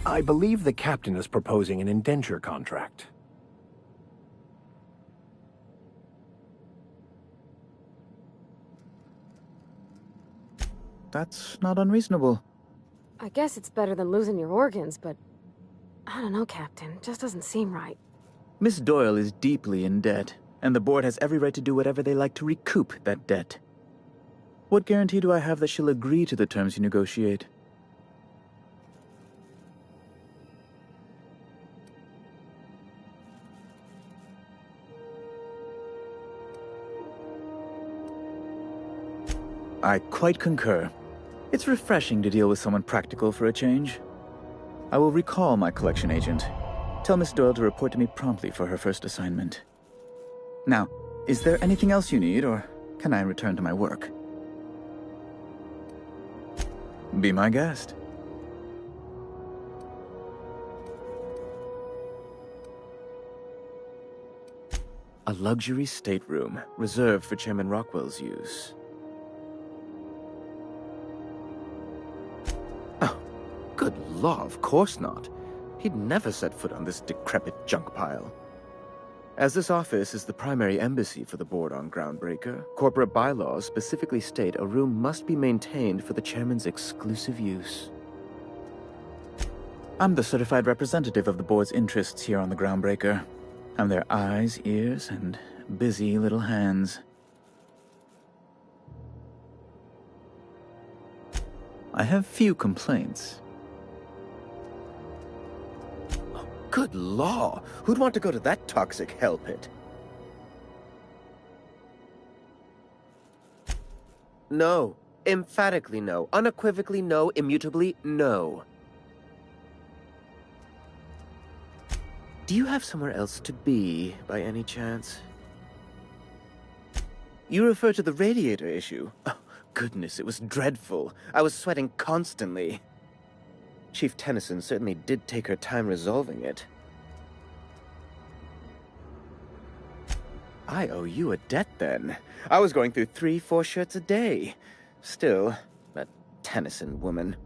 I believe the captain is proposing an indenture contract. That's not unreasonable. I guess it's better than losing your organs, but I don't know, Captain. Just doesn't seem right. Miss Doyle is deeply in debt, and the board has every right to do whatever they like to recoup that debt. What guarantee do I have that she'll agree to the terms you negotiate? I quite concur. It's refreshing to deal with someone practical for a change. I will recall my collection agent. Tell Miss Doyle to report to me promptly for her first assignment. Now, is there anything else you need, or can I return to my work? Be my guest. A luxury stateroom, reserved for Chairman Rockwell's use. Good law, of course not. He'd never set foot on this decrepit junk pile. As this office is the primary embassy for the board on Groundbreaker, corporate bylaws specifically state a room must be maintained for the chairman's exclusive use. I'm the certified representative of the board's interests here on the Groundbreaker. I'm their eyes, ears, and busy little hands. I have few complaints. Good law! Who'd want to go to that toxic hell pit? No. Emphatically no. Unequivocally no. Immutably no. Do you have somewhere else to be, by any chance? You refer to the radiator issue? Oh, goodness, it was dreadful. I was sweating constantly. Chief Tennyson certainly did take her time resolving it. I owe you a debt, then. I was going through 3-4 shirts a day. Still, that Tennyson woman.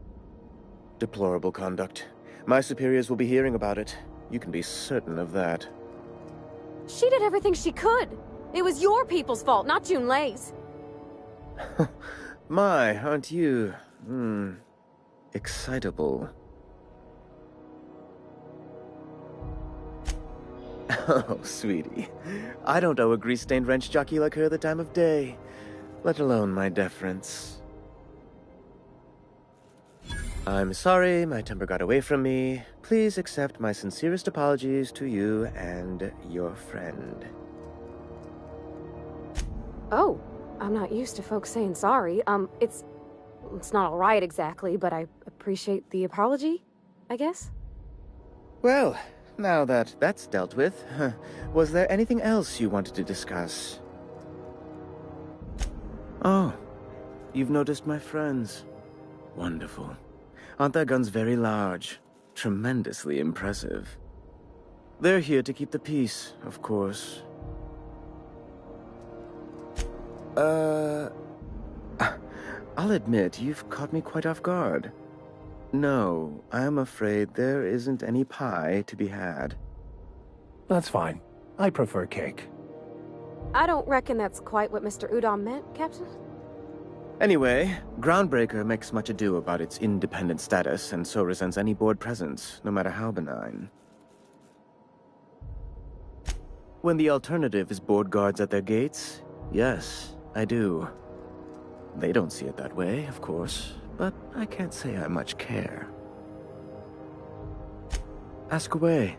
Deplorable conduct. My superiors will be hearing about it. You can be certain of that. She did everything she could. It was your people's fault, not Junlei's. My, aren't you, excitable. Oh, sweetie. I don't owe a grease-stained wrench jockey like her the time of day, let alone my deference. I'm sorry my temper got away from me. Please accept my sincerest apologies to you and your friend. Oh, I'm not used to folks saying sorry. It's not all right exactly, but I appreciate the apology, I guess. Well, now that that's dealt with, was there anything else you wanted to discuss? Oh, you've noticed my friends. Wonderful. Aren't their guns very large? Tremendously impressive. They're here to keep the peace, of course. I'll admit, you've caught me quite off guard. No, I'm afraid there isn't any pie to be had. That's fine. I prefer cake. I don't reckon that's quite what Mr. Udom meant, Captain. Anyway, Groundbreaker makes much ado about its independent status, and so resents any board presence, no matter how benign. When the alternative is board guards at their gates, yes, I do. They don't see it that way, of course, but I can't say I much care. Ask away.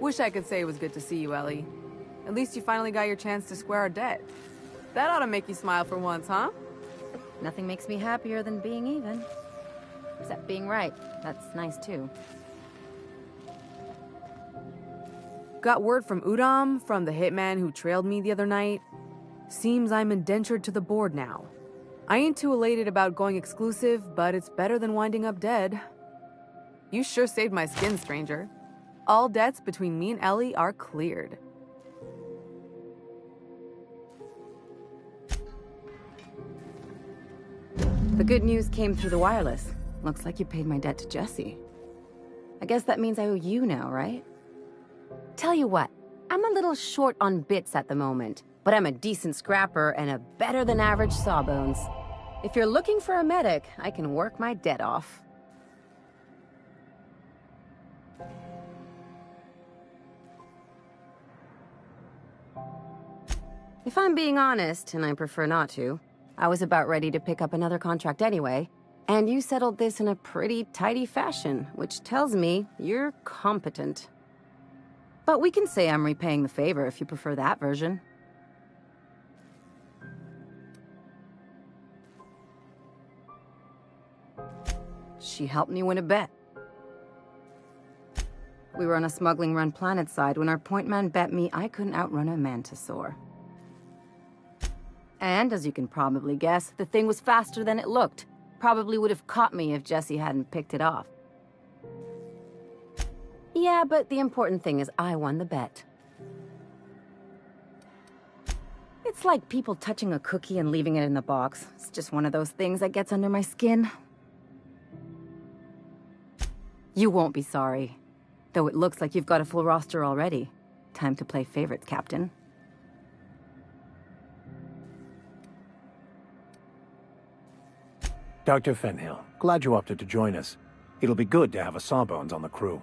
Wish I could say it was good to see you, Ellie. At least you finally got your chance to square our debt. That ought to make you smile for once, huh? Nothing makes me happier than being even. Except being right. That's nice, too. Got word from Udom, from the hitman who trailed me the other night. Seems I'm indentured to the board now. I ain't too elated about going exclusive, but it's better than winding up dead. You sure saved my skin, stranger. All debts between me and Ellie are cleared. The good news came through the wireless. Looks like you paid my debt to Jesse. I guess that means I owe you now, right? Tell you what, I'm a little short on bits at the moment, but I'm a decent scrapper and a better-than-average sawbones. If you're looking for a medic, I can work my debt off. If I'm being honest, and I prefer not to, I was about ready to pick up another contract anyway, and you settled this in a pretty tidy fashion, which tells me you're competent. But we can say I'm repaying the favor if you prefer that version. She helped me win a bet. We were on a smuggling run planetside when our point man bet me I couldn't outrun a mantisaur. And as you can probably guess, the thing was faster than it looked. Probably would have caught me if Jesse hadn't picked it off. Yeah, but the important thing is I won the bet. It's like people touching a cookie and leaving it in the box. It's just one of those things that gets under my skin. You won't be sorry. Though it looks like you've got a full roster already. Time to play favorites, Captain. Dr. Fenhill, glad you opted to join us. It'll be good to have a Sawbones on the crew.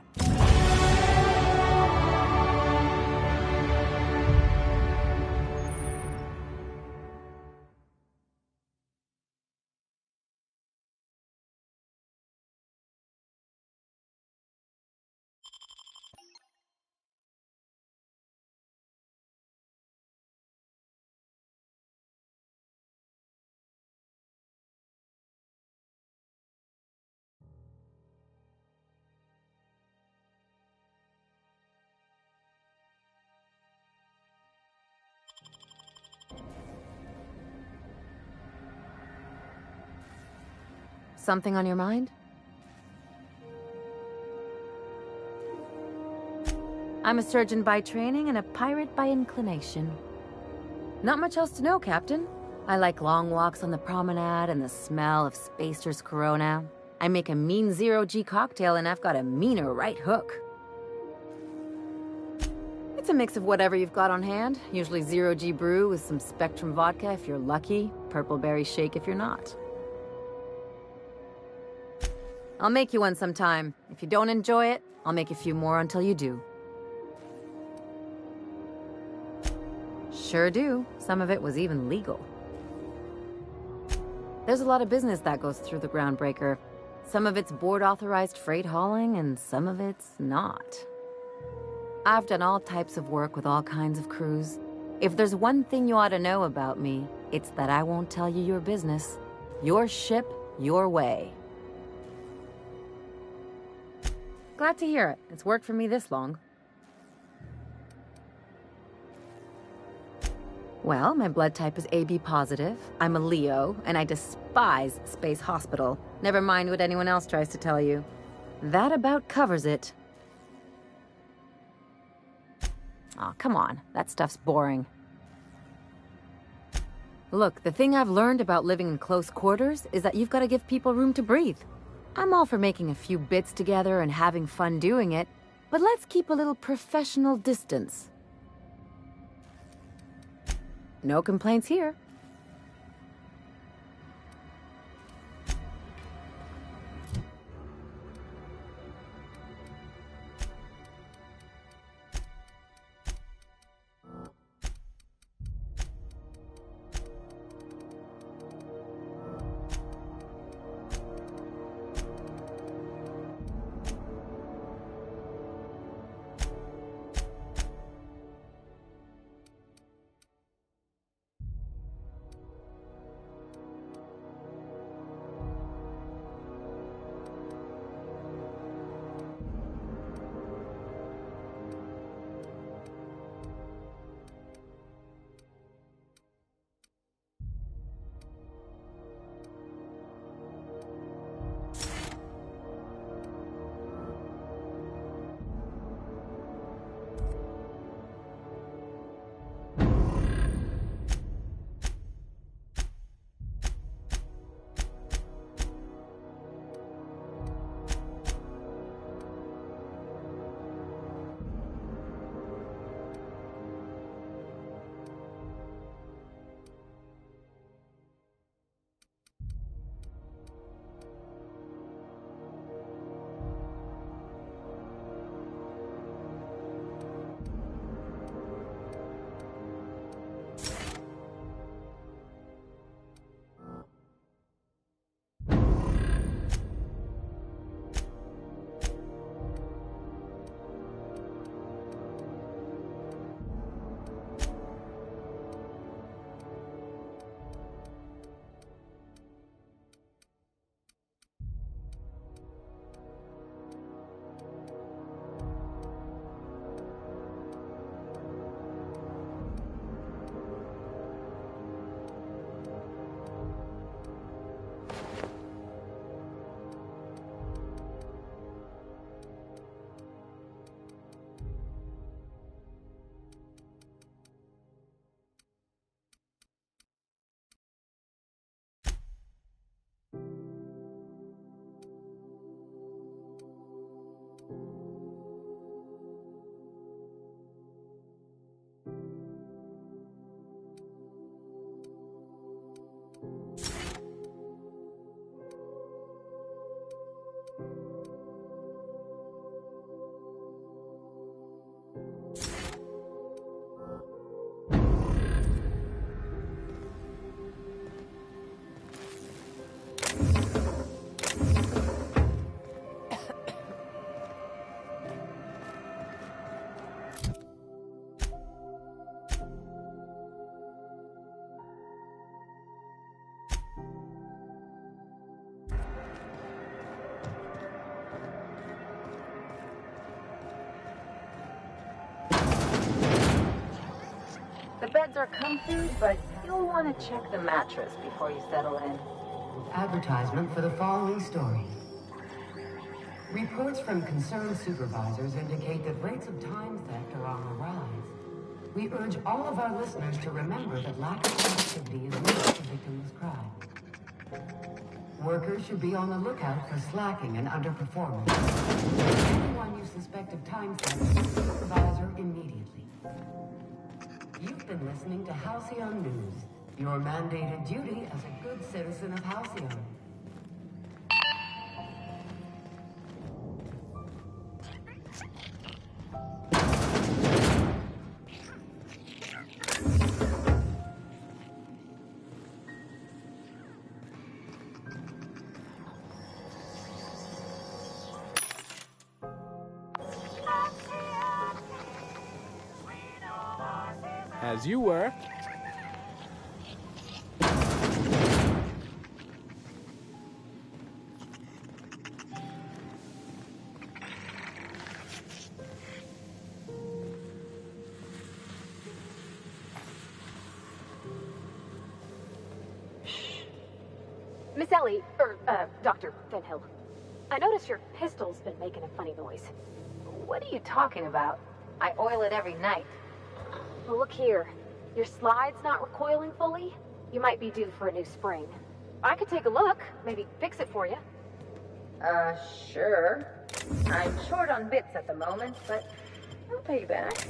Something on your mind? I'm a surgeon by training and a pirate by inclination. Not much else to know, Captain. I like long walks on the promenade and the smell of Spacer's Corona. I make a mean zero-G cocktail and I've got a meaner right hook. It's a mix of whatever you've got on hand. Usually zero-G brew with some Spectrum vodka if you're lucky, purple berry shake if you're not. I'll make you one sometime. If you don't enjoy it, I'll make a few more until you do. Sure do. Some of it was even legal. There's a lot of business that goes through the Groundbreaker. Some of it's board-authorized freight hauling, and some of it's not. I've done all types of work with all kinds of crews. If there's one thing you ought to know about me, it's that I won't tell you your business. Your ship, your way. Glad to hear it. It's worked for me this long. Well, my blood type is AB positive. I'm a Leo, and I despise Space Hospital. Never mind what anyone else tries to tell you. That about covers it. Aw, come on. That stuff's boring. Look, the thing I've learned about living in close quarters is that you've got to give people room to breathe. I'm all for making a few bits together and having fun doing it, but let's keep a little professional distance. No complaints here. beds are comfy, but you'll want to check the mattress before you settle in. Advertisement for the following story. Reports from concerned supervisors indicate that rates of time theft are on the rise. We urge all of our listeners to remember that lack of productivity is linked to victimless crime. Workers should be on the lookout for slacking and underperformance. Anyone you suspect of time theft, supervisor immediately. You've been listening to Halcyon News, your mandated duty as a good citizen of Halcyon. As you were. Miss Ellie, Dr. Fenhill. I noticed your pistol's been making a funny noise. What are you talking about? I oil it every night. Well, look here. Your slide's not recoiling fully. You might be due for a new spring. I could take a look, maybe fix it for you. Sure. I'm short on bits at the moment, but I'll pay you back.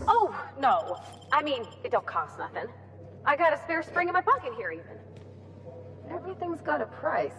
Oh, no. I mean, it don't cost nothing. I got a spare spring in my pocket here, even. Everything's got a price.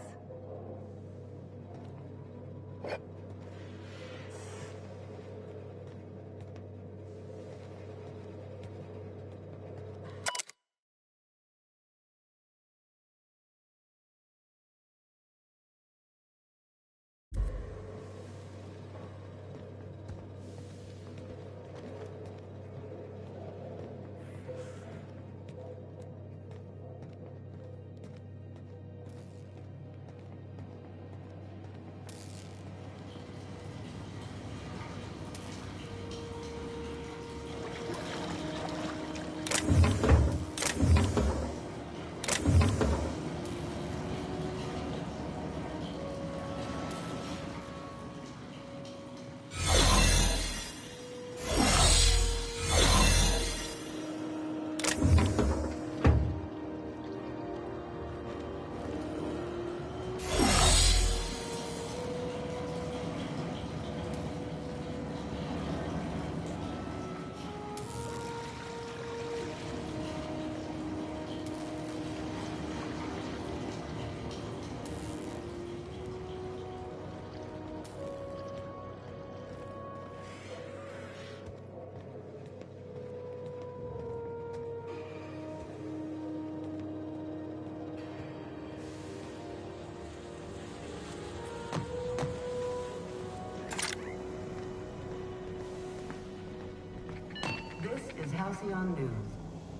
Halcyon News.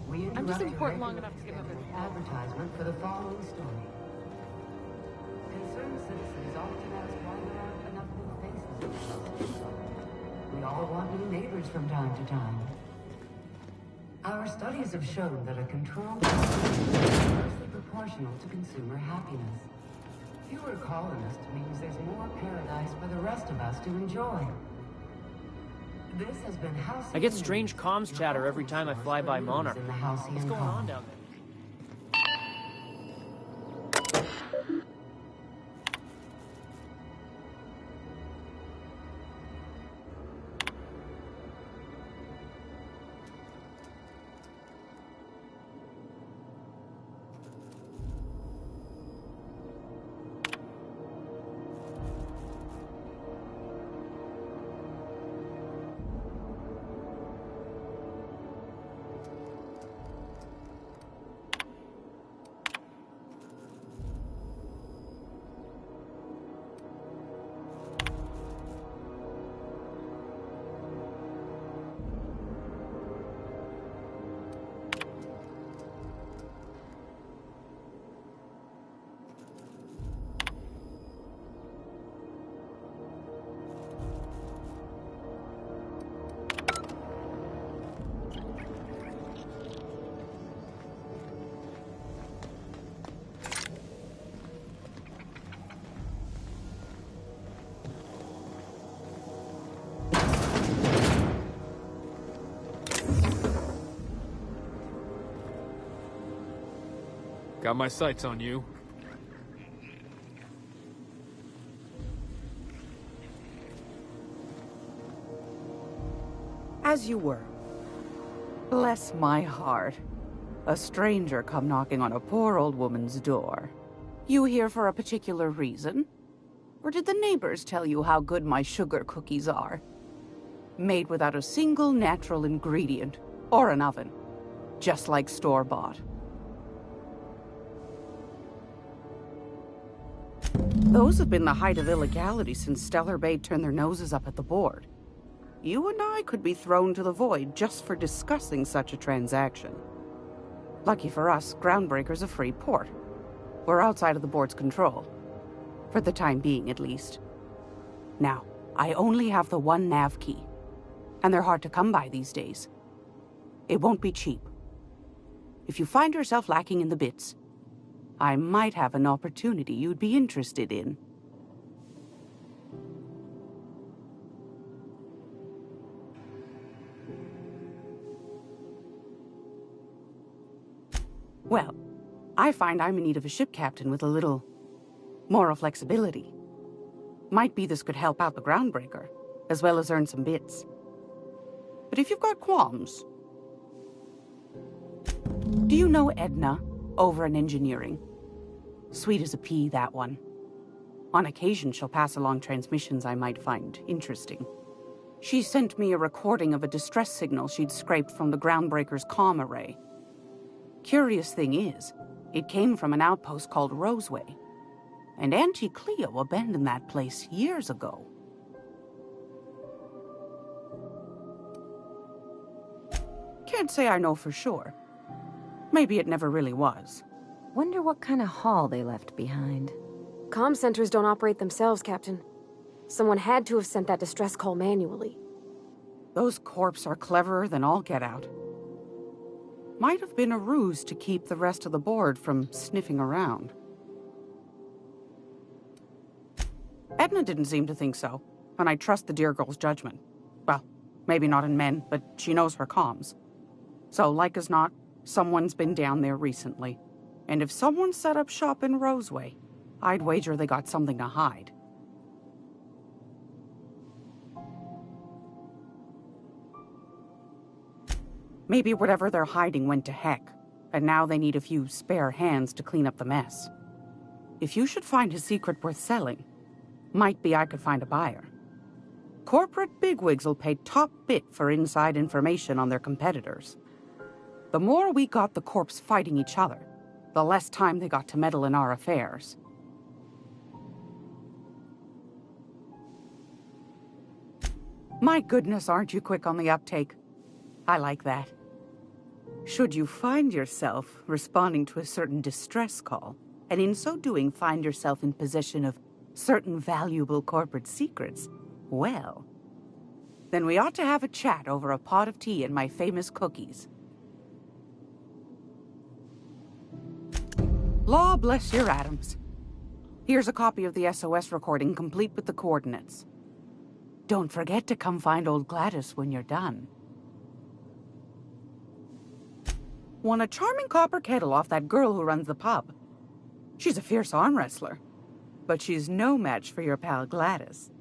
We I'm just interrupt important your long enough to give up advertisement for the following story. Concerned citizens often ask why there aren't enough new faces in the Halcyon. We all want new neighbors from time to time. Our studies have shown that a controlled population is inversely proportional to consumer happiness. Fewer colonists means there's more paradise for the rest of us to enjoy. This has been Halcyon. I get strange comms chatter every time I fly by Monarch. What's going on down there? Got my sights on you. As you were. Bless my heart. A stranger come knocking on a poor old woman's door. You here for a particular reason? Or did the neighbors tell you how good my sugar cookies are? Made without a single natural ingredient, or an oven. Just like store-bought. Those have been the height of illegality since Stellar Bay turned their noses up at the board. You and I could be thrown to the void just for discussing such a transaction. Lucky for us, Groundbreaker's a free port. We're outside of the board's control. For the time being, at least. Now, I only have the one nav key. And they're hard to come by these days. It won't be cheap. If you find yourself lacking in the bits, I might have an opportunity you'd be interested in. Well, I find I'm in need of a ship captain with a little moral flexibility. Might be this could help out the Groundbreaker, as well as earn some bits. But if you've got qualms... Do you know Edna, over in engineering? Sweet as a pea, that one. On occasion, she'll pass along transmissions I might find interesting. She sent me a recording of a distress signal she'd scraped from the Groundbreaker's comm array. Curious thing is, it came from an outpost called Roseway. And Auntie Cleo abandoned that place years ago. Can't say I know for sure. Maybe it never really was. Wonder what kind of haul they left behind. Comm centers don't operate themselves, Captain. Someone had to have sent that distress call manually. Those corps are cleverer than all get out. Might have been a ruse to keep the rest of the board from sniffing around. Edna didn't seem to think so, and I trust the dear girl's judgment. Well, maybe not in men, but she knows her comms. So, like as not, someone's been down there recently. And if someone set up shop in Roseway, I'd wager they got something to hide. Maybe whatever they're hiding went to heck, and now they need a few spare hands to clean up the mess. If you should find a secret worth selling, might be I could find a buyer. Corporate bigwigs will pay top bit for inside information on their competitors. The more we got the corps fighting each other, the less time they got to meddle in our affairs. My goodness, aren't you quick on the uptake? I like that. Should you find yourself responding to a certain distress call, and in so doing find yourself in possession of certain valuable corporate secrets, well, then we ought to have a chat over a pot of tea and my famous cookies. Law bless your atoms. Here's a copy of the SOS recording complete with the coordinates. Don't forget to come find old Gladys when you're done. Won a charming copper kettle off that girl who runs the pub. She's a fierce arm wrestler, but she's no match for your pal Gladys.